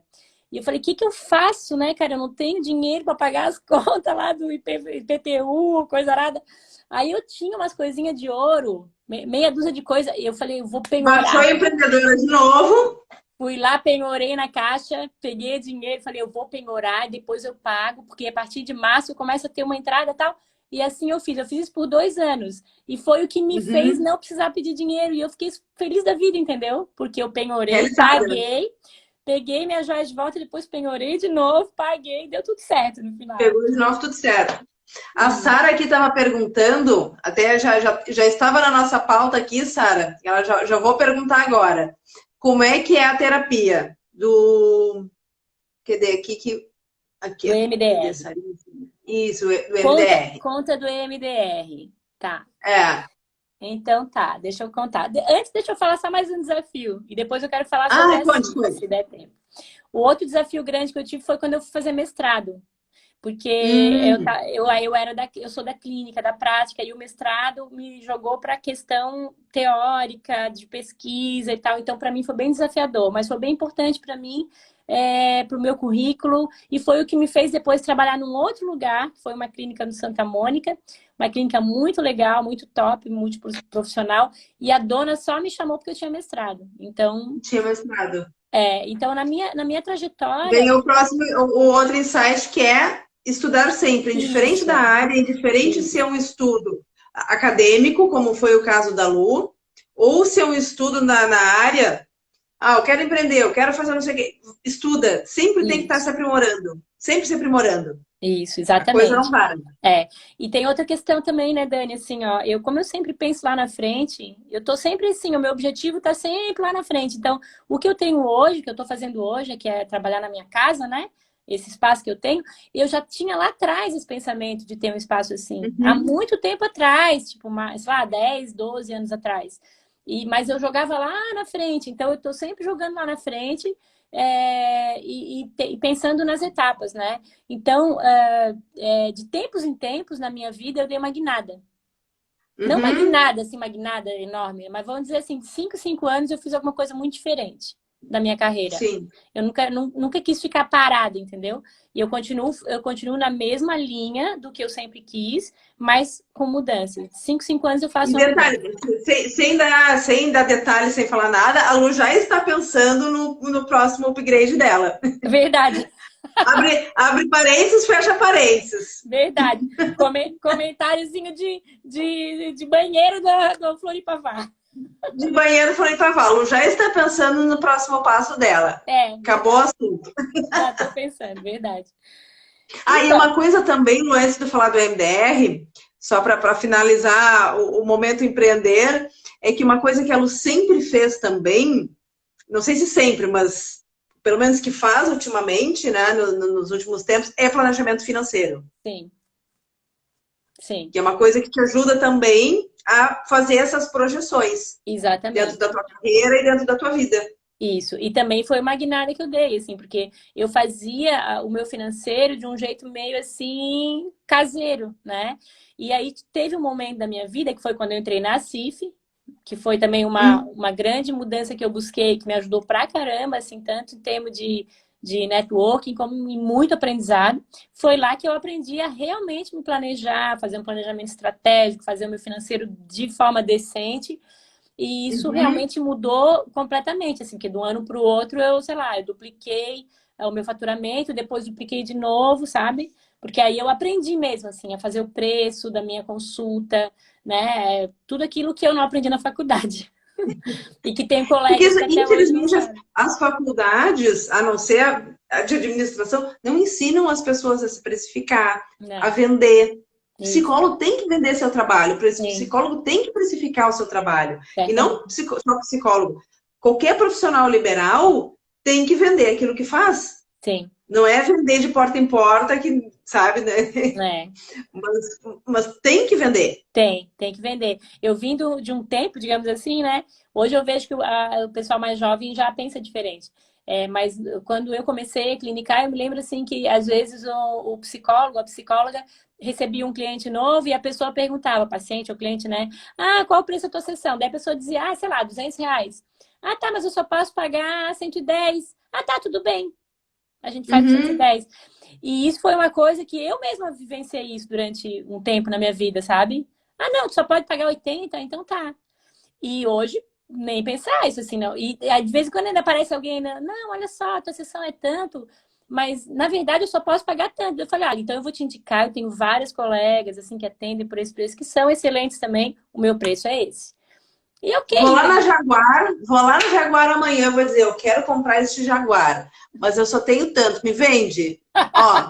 E eu falei, o que que eu faço, né, cara? Eu não tenho dinheiro para pagar as contas lá do IPTU, coisa arada. Aí eu tinha umas coisinhas de ouro, meia dúzia de coisa, e eu falei, eu vou
Baixou
penhorar.
a empreendedora de novo.
Fui lá, penhorei na caixa, peguei dinheiro, falei, eu vou penhorar, depois eu pago, porque a partir de março eu começo a ter uma entrada e tal. E assim eu fiz isso por 2 anos. E foi o que me fez
Uhum.
não precisar pedir dinheiro. E eu fiquei feliz da vida, entendeu? Porque eu penhorei,
Realizada.
paguei, peguei minhas joias de volta, depois penhorei de novo, paguei, deu tudo certo no final.
Pegou de novo, tudo certo. A
E
Sara aqui estava perguntando, até já estava na nossa pauta aqui, Sara. Ela já vou perguntar agora. Como é que é a terapia do. Cadê? Aqui,
do
cadê,
MDR.
Sarinha? Isso, do MDR.
Conta do MDR. Tá.
É.
Então tá, deixa eu contar. Antes, deixa eu falar só mais um desafio. E depois eu quero falar sobre
Ah,
a
conte,
CIF,
conte.
se der tempo. O outro desafio grande que eu tive foi quando eu fui fazer mestrado. Porque
Hum,
eu sou da clínica, da prática, e o mestrado me jogou para a questão teórica, de pesquisa e tal. Então, para mim, foi bem desafiador, mas foi bem importante para mim, para o meu currículo, e foi o que me fez depois trabalhar num outro lugar, que foi uma clínica no Santa Mônica, uma clínica muito legal, muito top, muito profissional, e a dona só me chamou porque eu tinha mestrado. Então,
tinha mestrado.
então na minha trajetória,
Vem o próximo, o outro insight que é estudar sempre, indiferente da
isso,
área, indiferente se é
isso.
um estudo acadêmico, como foi o caso da Lu, ou se é um estudo na área, eu quero empreender, eu quero fazer não sei o quê. Estuda, sempre tem que estar se
Isso,
aprimorando, sempre se aprimorando.
isso,
A coisa não
exatamente.
para.
É. E tem outra questão também, né, Dani? Assim, ó, como eu sempre penso lá na frente, eu tô sempre assim, o meu objetivo tá sempre lá na frente. Então, o que eu tenho hoje, que eu tô fazendo hoje, que é trabalhar na minha casa, né? Esse espaço que eu tenho, eu já tinha lá atrás esse pensamento de ter um espaço assim, há
Uhum.
muito tempo atrás, tipo, sei lá, 10, 12 anos atrás. Mas eu jogava lá na frente, então eu tô sempre jogando lá na frente, e pensando nas etapas, né? Então, de tempos em tempos na minha vida eu dei uma guinada. Não uma
Uhum.
guinada, assim, uma guinada enorme, mas vamos dizer assim, de 5 anos eu fiz alguma coisa muito diferente da minha carreira.
Sim.
Eu nunca quis ficar parada, entendeu? E eu continuo na mesma linha do que eu sempre quis, mas com mudança. 5 anos eu
E
faço uma
detalhe,
mudança.
sem dar detalhes, sem falar nada, a Lu já está pensando no próximo upgrade dela.
Verdade,
Abre parênteses, fecha parênteses.
verdade. Comentáriozinho de banheiro do Floripavá.
De banheiro falei para a Lu já está pensando no próximo passo dela. Acabou o
Verdade.
assunto.
Já estou pensando, verdade.
E
Então,
uma coisa também, Lu, antes de falar do MDR, só para finalizar o momento empreender, é que uma coisa que a Lu sempre fez também, não sei se sempre, mas pelo menos que faz ultimamente, né, nos últimos tempos, é planejamento financeiro.
sim, sim,
Que é uma coisa que te ajuda também a fazer essas projeções dentro da
exatamente.
tua carreira e dentro da tua vida.
Isso. E também foi uma guinada que eu dei, assim, porque eu fazia o meu financeiro de um jeito meio assim, caseiro, né? E aí teve um momento da minha vida que foi quando eu entrei na CIF, que foi também uma grande mudança que eu busquei, que me ajudou pra caramba, assim, tanto em termos de networking como em muito aprendizado. Foi lá que eu aprendi a realmente me planejar, fazer um planejamento estratégico, fazer o meu financeiro de forma decente. E isso
Uhum.
realmente mudou completamente, assim, que de um ano para o outro eu, sei lá, eu dupliquei o meu faturamento, depois dupliquei de novo, sabe? Porque aí eu aprendi mesmo, assim, a fazer o preço da minha consulta, né? Tudo aquilo que eu não aprendi na faculdade. E que tem
Porque,
colegas que até hoje não
infelizmente,
sabem.
as faculdades, a não ser a de administração, não ensinam as pessoas a se precificar, a
Não,
vender. O
isso,
psicólogo tem que vender seu trabalho, o
sim,
psicólogo tem que precificar o seu trabalho. E não
certamente.
só psicólogo. Qualquer profissional liberal tem que vender aquilo que faz.
Sim,
Não é vender de porta em porta, que, sabe, né?
né?
Mas tem que vender.
Tem que vender. Eu vim de um tempo, digamos assim, né? Hoje eu vejo que o pessoal mais jovem já pensa diferente. Mas quando eu comecei a clinicar, eu me lembro assim que às vezes o psicólogo, a psicóloga recebia um cliente novo e a pessoa perguntava, paciente ou cliente, né? Ah, qual o preço da tua sessão? Daí a pessoa dizia, ah, sei lá, R$ 200. Ah, tá, mas eu só posso pagar 110. Ah, tá, tudo bem. A gente faz por cento e
Uhum.
dez. E isso foi uma coisa que eu mesma vivenciei isso durante um tempo na minha vida, sabe? Ah, não, tu só pode pagar 80, então tá. E hoje, nem pensar isso assim, não. E de vez em quando ainda aparece alguém, né? Não, olha só, a tua sessão é tanto, mas na verdade eu só posso pagar tanto. Eu falei, ah, então eu vou te indicar, eu tenho vários colegas assim que atendem por esse preço, que são excelentes também, o meu preço é esse. E ok,
Vou lá na
né?
Jaguar, vou lá no Jaguar amanhã, vou dizer, eu quero comprar este Jaguar, mas eu só tenho tanto, me vende? Ó,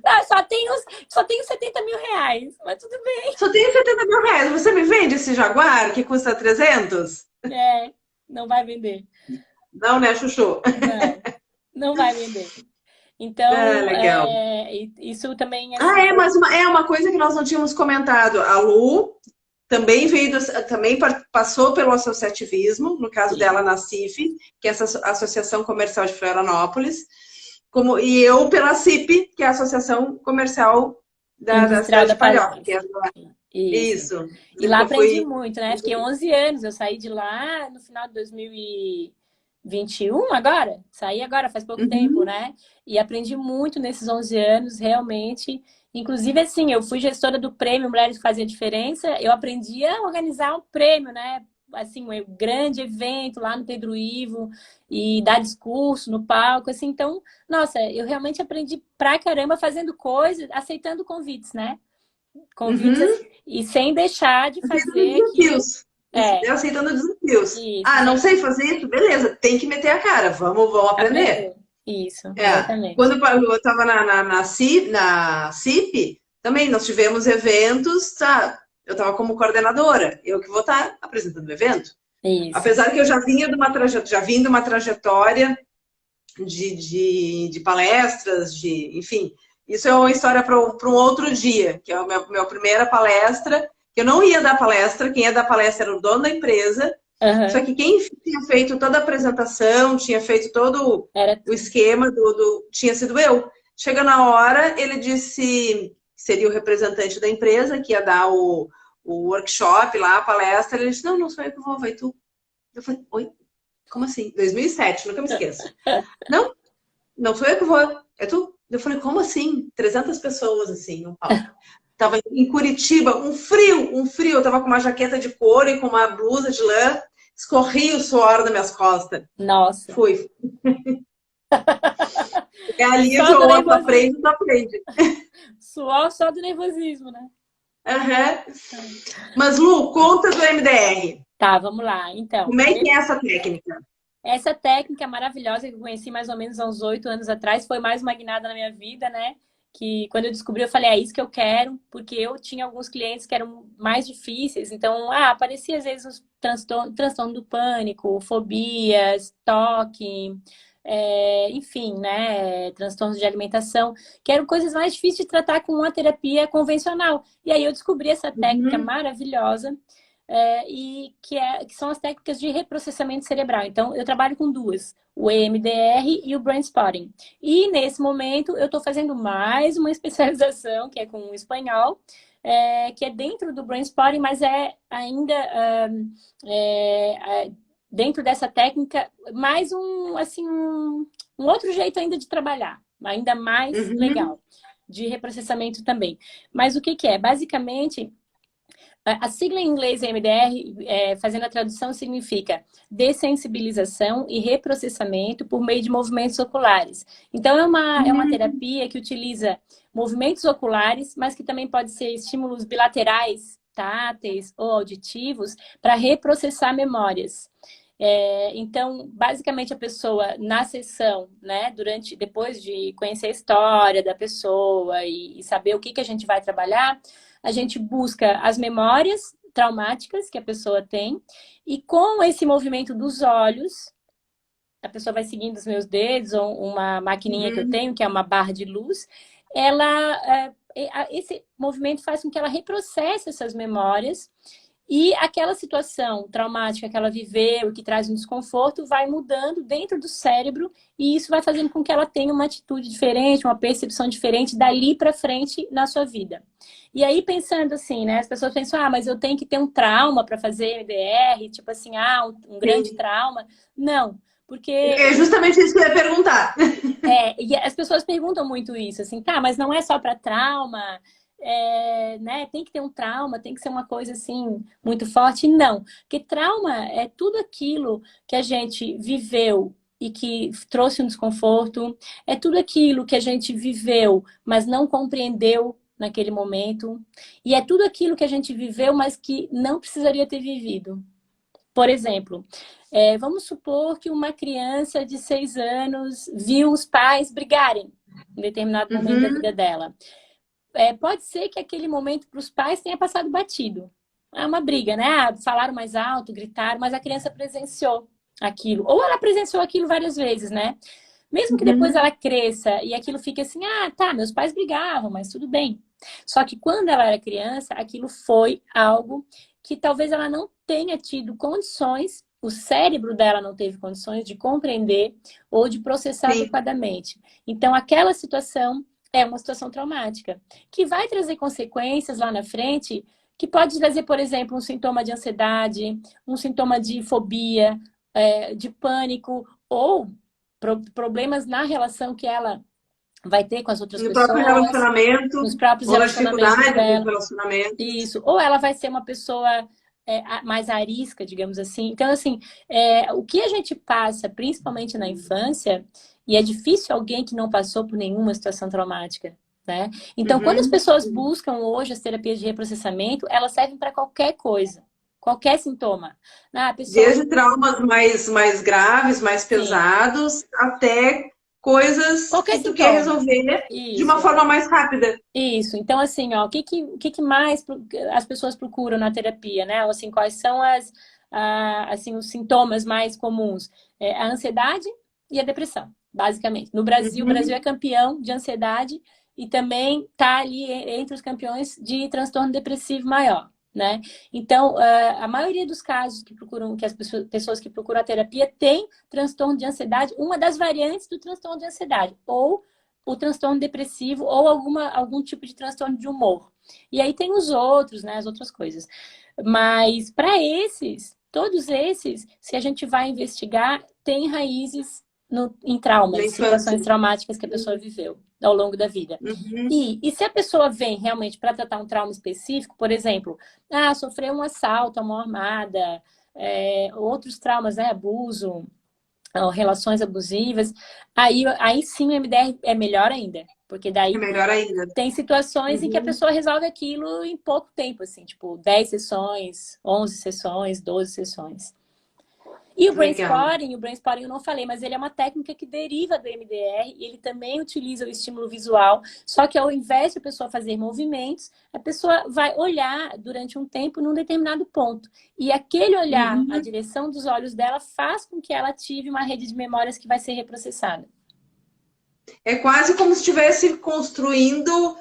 Ah, só tenho R$ 70.000, mas tudo bem.
só tenho R$ 70.000, você me vende esse Jaguar que custa 300?
É, não vai vender.
Não, né, Chuchu?
Não, não vai vender.
Ah,
Então,
legal.
isso também,
Ah,
assim,
é, mas é uma coisa que nós não tínhamos comentado. A Lu também também passou pelo associativismo, no caso
sim,
dela na CIF, que é essa Associação Comercial de Florianópolis, e eu pela CIP, que é a Associação Comercial da
Industrial
cidade
da
de Palhoça.
Palhoça. Isso.
Isso,
E lá
que eu
aprendi
fui.
muito, né? Fiquei 11 anos. Eu saí de lá no final de 2021, agora. Saí agora, faz pouco tempo,
Uhum,
né? E aprendi muito nesses 11 anos, realmente. Inclusive, assim, eu fui gestora do prêmio Mulheres que Fazem a Diferença. Eu aprendi a organizar um prêmio, né? Assim, um grande evento lá no Pedro Ivo e dar discurso no palco, assim. Então, nossa, eu realmente aprendi pra caramba fazendo coisas, aceitando convites, né? Convites
uhum.
assim, e sem deixar de
Aceitando
fazer aquilo.
desafios.
É,
Aceitando desafios.
isso,
Ah, não
sem
sei fazer isso? Beleza, tem que meter a cara. Vamos aprender.
aprender. Isso,
É,
exatamente.
quando eu estava na CIP, também nós tivemos eventos, tá? Eu estava como coordenadora, eu que vou estar apresentando o evento.
Isso.
Apesar que eu já vim de uma trajetória de palestras, enfim, isso é uma história para um outro dia, que é a minha primeira palestra, que eu não ia dar palestra, quem ia dar palestra era o dono da empresa, só
Aham.
que quem tinha feito toda a apresentação, tinha feito todo
Era
o
tu.
esquema tinha sido eu. Chega na hora, ele disse que seria o representante da empresa, que ia dar o workshop lá, a palestra. Ele disse, não, não sou eu que vou, vai tu. Eu falei, oi? Como assim? 2007, nunca me esqueço. Não, não sou eu que vou, é tu. Eu falei, como assim? 300 pessoas, assim, no palco. Tava em Curitiba, um frio. Eu tava com uma jaqueta de couro e com uma blusa de lã. Escorria o suor das minhas costas.
Nossa.
Fui. É ali que
Só do
tu
nervosismo.
aprende, tu aprende.
Suor só do nervosismo, né?
Uhum. Mas, Lu, conta do MDR.
Tá, vamos lá. Então,
Como é que é essa técnica?
essa técnica maravilhosa que eu conheci mais ou menos há uns 8 anos atrás foi mais uma guinada na minha vida, né? Que quando eu descobri, eu falei, é isso que eu quero, porque eu tinha alguns clientes que eram mais difíceis, então, aparecia às vezes os transtorno do pânico, fobias, toque, enfim, né? Transtornos de alimentação, que eram coisas mais difíceis de tratar com uma terapia convencional. E aí eu descobri essa técnica
Uhum,
maravilhosa e que são as técnicas de reprocessamento cerebral. Então, eu trabalho com duas, o EMDR e o Brain Spotting. E, nesse momento, eu estou fazendo mais uma especialização, que é com o espanhol, que é dentro do Brain Spotting, mas é ainda dentro dessa técnica, mais um outro jeito ainda de trabalhar, ainda mais
uhum,
legal, de reprocessamento também. Mas o que que é? Basicamente, A sigla em inglês EMDR, fazendo a tradução, significa dessensibilização e reprocessamento por meio de movimentos oculares. Então, é uma terapia que utiliza movimentos oculares, mas que também pode ser estímulos bilaterais, táteis ou auditivos, para reprocessar memórias. Então, basicamente, a pessoa, na sessão, né, depois de conhecer a história da pessoa e saber o que a gente vai trabalhar, a gente busca as memórias traumáticas que a pessoa tem e com esse movimento dos olhos, a pessoa vai seguindo os meus dedos ou uma maquininha que eu tenho, que é uma barra de luz, esse movimento faz com que ela reprocesse essas memórias e aquela situação traumática que ela viveu, que traz um desconforto, vai mudando dentro do cérebro e isso vai fazendo com que ela tenha uma atitude diferente, uma percepção diferente dali para frente na sua vida. E aí, pensando assim, né? As pessoas pensam, mas eu tenho que ter um trauma para fazer MDR, tipo assim, um grande trauma. Não, porque...
É justamente isso que eu ia perguntar.
E as pessoas perguntam muito isso, assim, mas não é só para trauma... né? Tem que ter um trauma, tem que ser uma coisa assim muito forte. Não, porque trauma é tudo aquilo que a gente viveu e que trouxe um desconforto, é tudo aquilo que a gente viveu, mas não compreendeu naquele momento, e é tudo aquilo que a gente viveu, mas que não precisaria ter vivido. Por exemplo, vamos supor que uma criança de 6 anos viu os pais brigarem em determinado momento da vida dela. Pode ser que aquele momento para os pais tenha passado batido. É uma briga, né? Falaram mais alto, gritaram, mas a criança presenciou aquilo. Ou ela presenciou aquilo várias vezes, né? Mesmo que depois ela cresça e aquilo fique assim, meus pais brigavam, mas tudo bem. Só que quando ela era criança, aquilo foi algo que talvez ela não tenha tido condições, o cérebro dela não teve condições de compreender ou de processar adequadamente. Então, aquela situação é uma situação traumática, que vai trazer consequências lá na frente, que pode trazer, por exemplo, um sintoma de ansiedade, um sintoma de fobia, de pânico, ou problemas na relação que ela vai ter com as outras pessoas.
No próprio relacionamento,
nos próprios
ou na dificuldade
dela.
do relacionamento.
Isso. Ou ela vai ser uma pessoa mais arisca, digamos assim. Então, assim, o que a gente passa, principalmente na infância, e é difícil alguém que não passou por nenhuma situação traumática, né? Então, quando as pessoas buscam hoje as terapias de reprocessamento, elas servem para qualquer coisa, qualquer sintoma.
Desde traumas mais graves, mais pesados, até coisas que tu quer resolver de uma forma mais rápida.
Isso. Então, assim, o que mais as pessoas procuram na terapia, né? Assim, quais são os sintomas mais comuns? A ansiedade e a depressão, basicamente. No Brasil, o Brasil é campeão de ansiedade e também está ali entre os campeões de transtorno depressivo maior, né? Então, a maioria dos casos que as pessoas que procuram a terapia tem transtorno de ansiedade, uma das variantes do transtorno de ansiedade, ou o transtorno depressivo, ou algum tipo de transtorno de humor. E aí tem os outros, né? As outras coisas. Mas para todos esses, se a gente vai investigar, tem raízes em traumas, situações traumáticas que a pessoa viveu ao longo da vida. E se a pessoa vem realmente para tratar um trauma específico, por exemplo, sofreu um assalto, a mão armada, outros traumas, né, abuso, relações abusivas, aí sim o MDR é melhor ainda, porque daí tem situações em que a pessoa resolve aquilo em pouco tempo, assim, tipo 10 sessões, 11 sessões, 12 sessões. E o brainstorming eu não falei, mas ele é uma técnica que deriva do MDR e ele também utiliza o estímulo visual, só que ao invés de a pessoa fazer movimentos, a pessoa vai olhar durante um tempo num determinado ponto. E aquele olhar, a direção dos olhos dela faz com que ela ative uma rede de memórias que vai ser reprocessada.
É quase como se estivesse construindo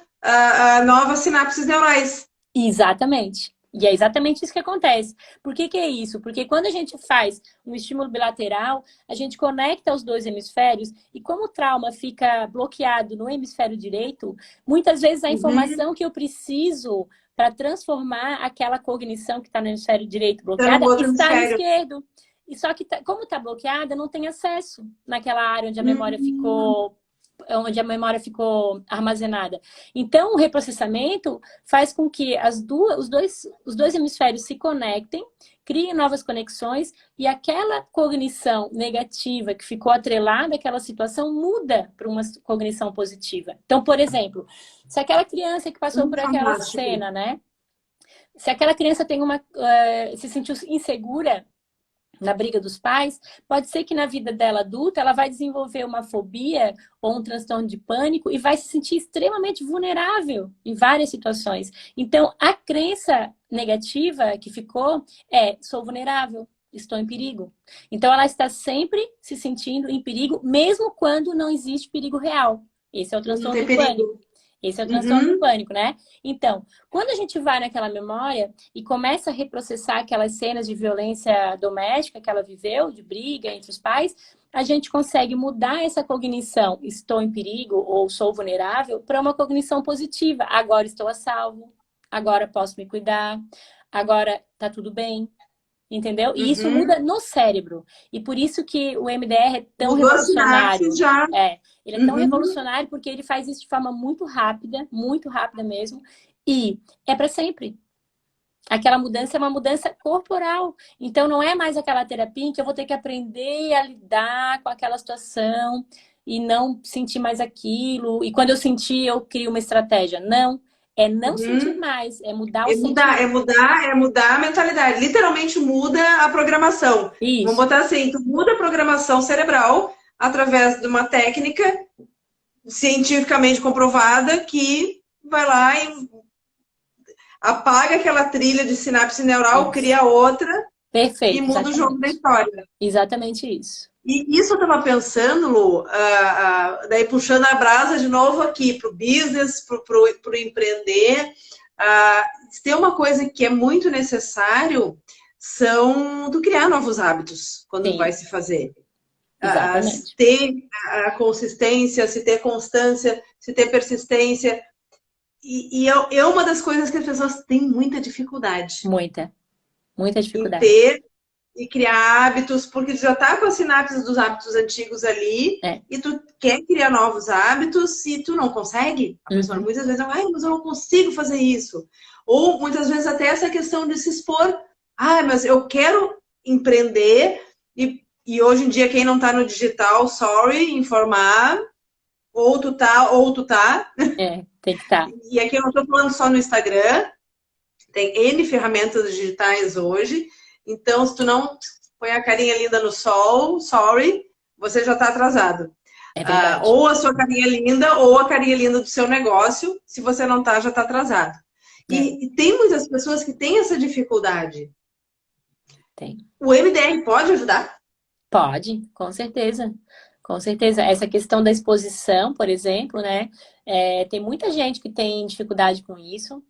novas sinapses neurais.
Exatamente. E é exatamente isso que acontece. Por que é isso? Porque quando a gente faz um estímulo bilateral, a gente conecta os dois hemisférios e como o trauma fica bloqueado no hemisfério direito, muitas vezes a informação que eu preciso para transformar aquela cognição que está no hemisfério direito bloqueada está no esquerdo. E só que, como está bloqueada, não tem acesso naquela área onde a memória ficou onde a memória ficou armazenada. Então, o reprocessamento faz com que os dois hemisférios se conectem, criem novas conexões e aquela cognição negativa que ficou atrelada àquela situação muda para uma cognição positiva. Então, por exemplo, se aquela criança que passou por aquela cena, né? Se aquela criança se sentiu insegura na briga dos pais, pode ser que na vida dela adulta ela vai desenvolver uma fobia ou um transtorno de pânico e vai se sentir extremamente vulnerável em várias situações. Então, a crença negativa que ficou sou vulnerável, estou em perigo. Então, ela está sempre se sentindo em perigo, mesmo quando não existe perigo real. Esse é o transtorno de pânico. Esse é o transtorno do pânico, né? Então, quando a gente vai naquela memória e começa a reprocessar aquelas cenas de violência doméstica que ela viveu, de briga entre os pais, a gente consegue mudar essa cognição, estou em perigo ou sou vulnerável, para uma cognição positiva. Agora estou a salvo, agora posso me cuidar, agora tá tudo bem. Entendeu? E isso muda no cérebro. E por isso que o MDR é tão revolucionário. Ele é tão revolucionário porque ele faz isso de forma muito rápida mesmo. E é para sempre. Aquela mudança é uma mudança corporal. Então não é mais aquela terapia em que eu vou ter que aprender a lidar com aquela situação e não sentir mais aquilo. E quando eu sentir, eu crio uma estratégia. Não. É não sentir mais, é mudar o sentimento.
É mudar a mentalidade. Literalmente muda a programação.
Isso.
Vamos botar assim, tu muda a programação cerebral através de uma técnica cientificamente comprovada que vai lá e apaga aquela trilha de sinapse neural, cria outra.
Perfeito,
e muda o jogo da história.
Exatamente isso.
E isso eu estava pensando, Lu, daí puxando a brasa de novo aqui, para o business, para o empreender. Tem uma coisa que é muito necessário, são tu criar novos hábitos quando vai se fazer. Se ter a consistência, se ter constância, se ter persistência. E é uma das coisas que as pessoas têm muita dificuldade.
Muita dificuldade.
Em ter e criar hábitos, porque tu já tá com as sinapses dos hábitos antigos ali, e tu quer criar novos hábitos e tu não consegue. A pessoa muitas vezes, mas eu não consigo fazer isso. Ou muitas vezes até essa questão de se expor. Mas eu quero empreender e hoje em dia quem não tá no digital, informar, ou tu tá.
Tem que estar.
E aqui eu não tô falando só no Instagram, tem N ferramentas digitais hoje. Então, se tu não põe a carinha linda no sol, você já está atrasado.
É verdade.
Ou a sua carinha linda, ou a carinha linda do seu negócio. Se você não está, já está atrasado. E tem muitas pessoas que têm essa dificuldade.
Tem.
O MDR pode ajudar?
Pode, com certeza. Com certeza. Essa questão da exposição, por exemplo, né? Tem muita gente que tem dificuldade com isso.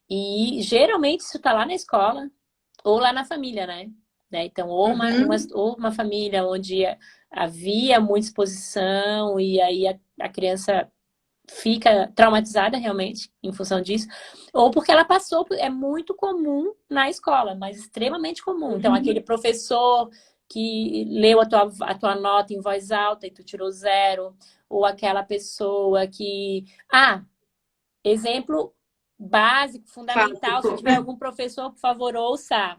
E geralmente isso está lá na escola. Ou lá na família, né? Então, ou uma família onde havia muita exposição e aí a criança fica traumatizada realmente em função disso, ou porque ela passou, é muito comum na escola, mas extremamente comum. Então, aquele professor que leu a tua nota em voz alta e tu tirou 0, ou aquela pessoa que... exemplo... básico, fundamental. Se tiver algum professor, por favor, ouça.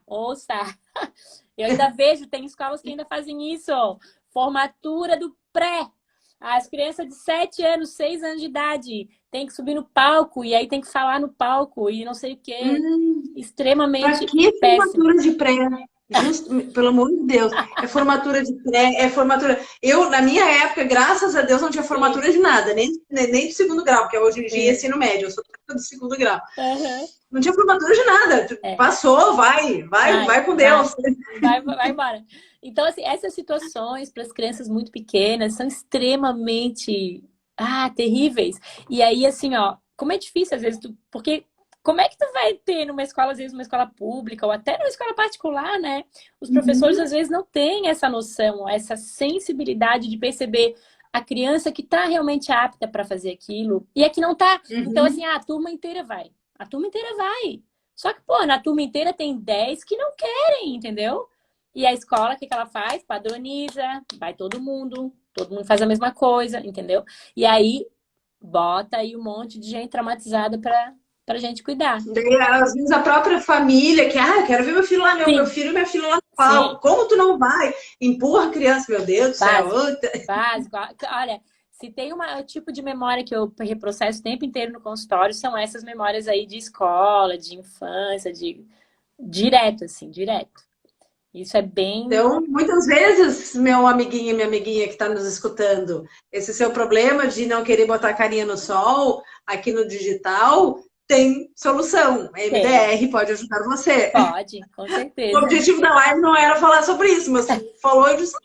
Eu ainda vejo, tem escolas que ainda fazem isso. Formatura do pré. As crianças de 7 anos, 6 anos de idade tem que subir no palco e aí tem que falar no palco e não sei o quê. Extremamente
péssimo. Formatura de pré? Pelo amor de Deus, é formatura de pré, é formatura... Eu, na minha época, graças a Deus, não tinha formatura de nada, nem de segundo grau, porque hoje em dia é ensino médio, eu sou do segundo grau. Não tinha formatura de nada, passou, vai com Deus.
Vai embora. Então, assim, essas situações para as crianças muito pequenas são extremamente terríveis. E aí, assim, como é difícil às vezes, porque... Como é que tu vai ter numa escola, às vezes, uma escola pública ou até numa escola particular, né? Os professores, às vezes, não têm essa noção, essa sensibilidade de perceber a criança que está realmente apta para fazer aquilo e a que não está. Então, assim, a turma inteira vai. A turma inteira vai. Só que, na turma inteira tem 10 que não querem, entendeu? E a escola, o que ela faz? Padroniza, vai todo mundo. todo mundo faz a mesma coisa, entendeu? E aí, bota aí um monte de gente traumatizada pra gente cuidar.
Daí, às vezes a própria família, que, eu quero ver meu filho lá, meu filho e minha filha lá no palco. Como tu não vai? Empurra a criança, meu Deus do céu.
Básico. Olha, se tem um tipo de memória que eu reprocesso o tempo inteiro no consultório, são essas memórias aí de escola, de infância, direto, assim, direto. Isso é bem...
Então, muitas vezes, meu amiguinho e minha amiguinha que está nos escutando, esse seu problema de não querer botar a carinha no sol, aqui no digital, tem solução. A MDR pode ajudar você.
Pode, com certeza.
O objetivo da live não era falar sobre isso, mas falou e disse,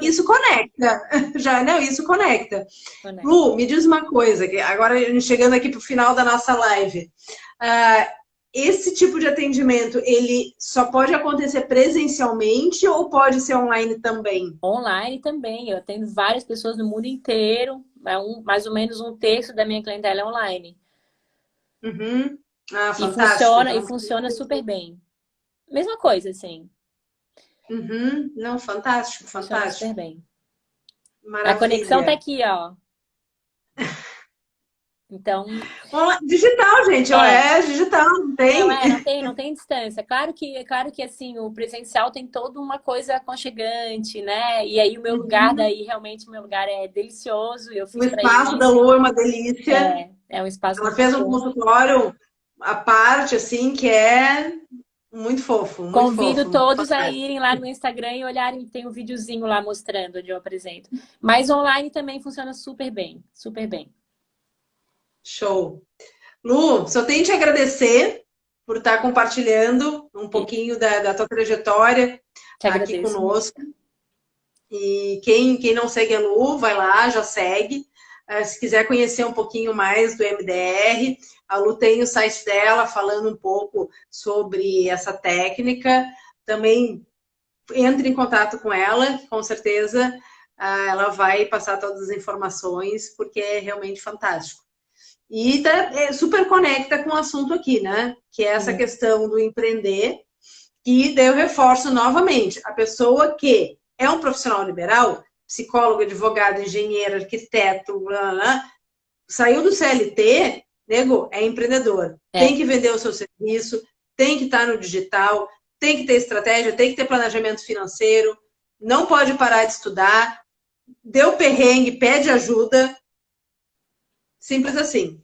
isso conecta. Isso conecta. Lu, me diz uma coisa, que agora chegando aqui para o final da nossa live. Esse tipo de atendimento, ele só pode acontecer presencialmente ou pode ser online também?
Online também. Eu atendo várias pessoas no mundo inteiro. Mais ou menos 1/3 da minha clientela é online.
Uhum. Fantástico.
E funciona super bem. Mesma coisa, assim.
Uhum. Não, fantástico,
funciona
fantástico.
Super bem.
Maravilha.
A conexão tá aqui, ó. Então...
Digital, gente. Digital, não tem...
Não tem distância. Claro que assim, o presencial tem toda uma coisa aconchegante, né? E aí o meu lugar, o meu lugar é delicioso. Eu fiz
o espaço da Lu é uma delícia.
É um espaço
Ela fez um consultório à parte, assim, que é muito fofo. Muito
Convido
fofo,
todos a irem lá no Instagram e olharem, tem um videozinho lá mostrando onde eu apresento. Mas online também funciona super bem, super bem.
Show. Lu, só tenho que te agradecer por estar compartilhando um pouquinho da tua trajetória aqui conosco. E quem não segue a Lu, vai lá, já segue. Se quiser conhecer um pouquinho mais do MDR, a Lu tem o site dela falando um pouco sobre essa técnica. Também entre em contato com ela, com certeza ela vai passar todas as informações, porque é realmente fantástico. E super conecta com o assunto aqui, né? Que é essa questão do empreender. E daí eu reforço novamente, a pessoa que é um profissional liberal, psicólogo, advogado, engenheiro, arquiteto, saiu do CLT, nego, é empreendedor. Tem que vender o seu serviço, tem que estar no digital, tem que ter estratégia, tem que ter planejamento financeiro, não pode parar de estudar, deu perrengue, pede ajuda. Simples assim.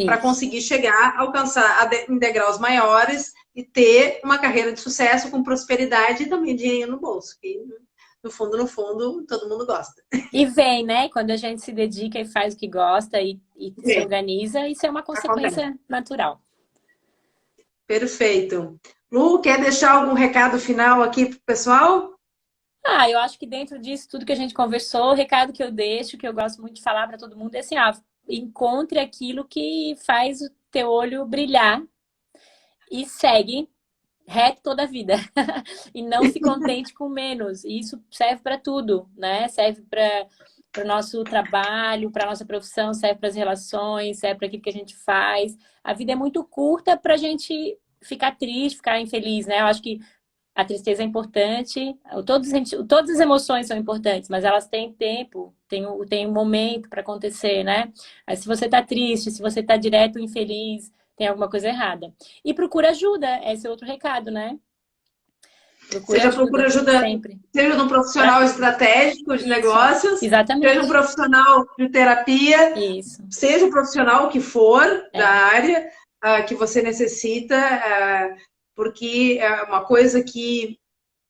Para conseguir chegar, alcançar em degraus maiores e ter uma carreira de sucesso com prosperidade e também dinheiro no bolso. Que no fundo, todo mundo gosta.
E vem, né? Quando a gente se dedica e faz o que gosta e se organiza, isso é uma consequência natural.
Perfeito. Lu, quer deixar algum recado final aqui pro pessoal?
Eu acho que dentro disso, tudo que a gente conversou, o recado que eu deixo, que eu gosto muito de falar para todo mundo, é assim, encontre aquilo que faz o teu olho brilhar e segue reto toda a vida. E não se contente com menos. E isso serve para tudo, né? Serve para o nosso trabalho, para a nossa profissão, serve para as relações, serve para aquilo que a gente faz. A vida é muito curta para a gente ficar triste, ficar infeliz, né? Eu acho que a tristeza é importante, todas as emoções são importantes, mas elas têm tempo, tem um momento para acontecer, né? Aí, se você tá triste, se você tá direto infeliz, tem alguma coisa errada. E procura ajuda, esse é outro recado, né?
Procura ajuda sempre. Seja de um profissional estratégico de negócios,
exatamente.
Seja um profissional de terapia, seja um profissional que for da área que você necessita, porque é uma coisa que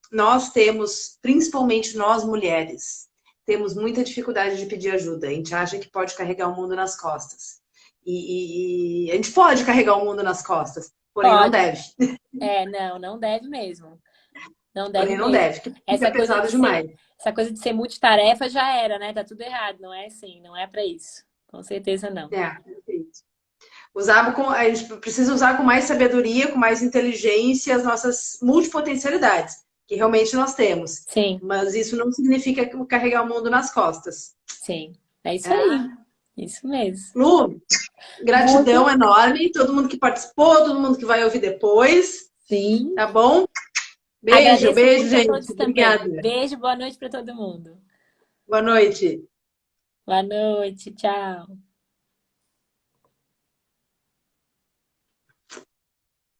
nós temos, principalmente nós mulheres, temos muita dificuldade de pedir ajuda. A gente acha que pode carregar o mundo nas costas. E a gente pode carregar o mundo nas costas, porém não deve.
Não deve mesmo. Não deve
porém não deve,
essa coisa demais. Essa coisa de ser multitarefa já era, né? Tá tudo errado, não é assim, não é para isso. Com certeza não.
Perfeito. A gente precisa usar com mais sabedoria, com mais inteligência as nossas multipotencialidades, que realmente nós temos.
Sim.
Mas isso não significa carregar o mundo nas costas.
Sim, é isso aí. Isso mesmo.
Lu, gratidão enorme. Todo mundo que participou, todo mundo que vai ouvir depois.
Sim.
Tá bom? Beijo, gente.
Obrigada. Beijo, boa noite para todo mundo.
Boa noite.
Boa noite, tchau.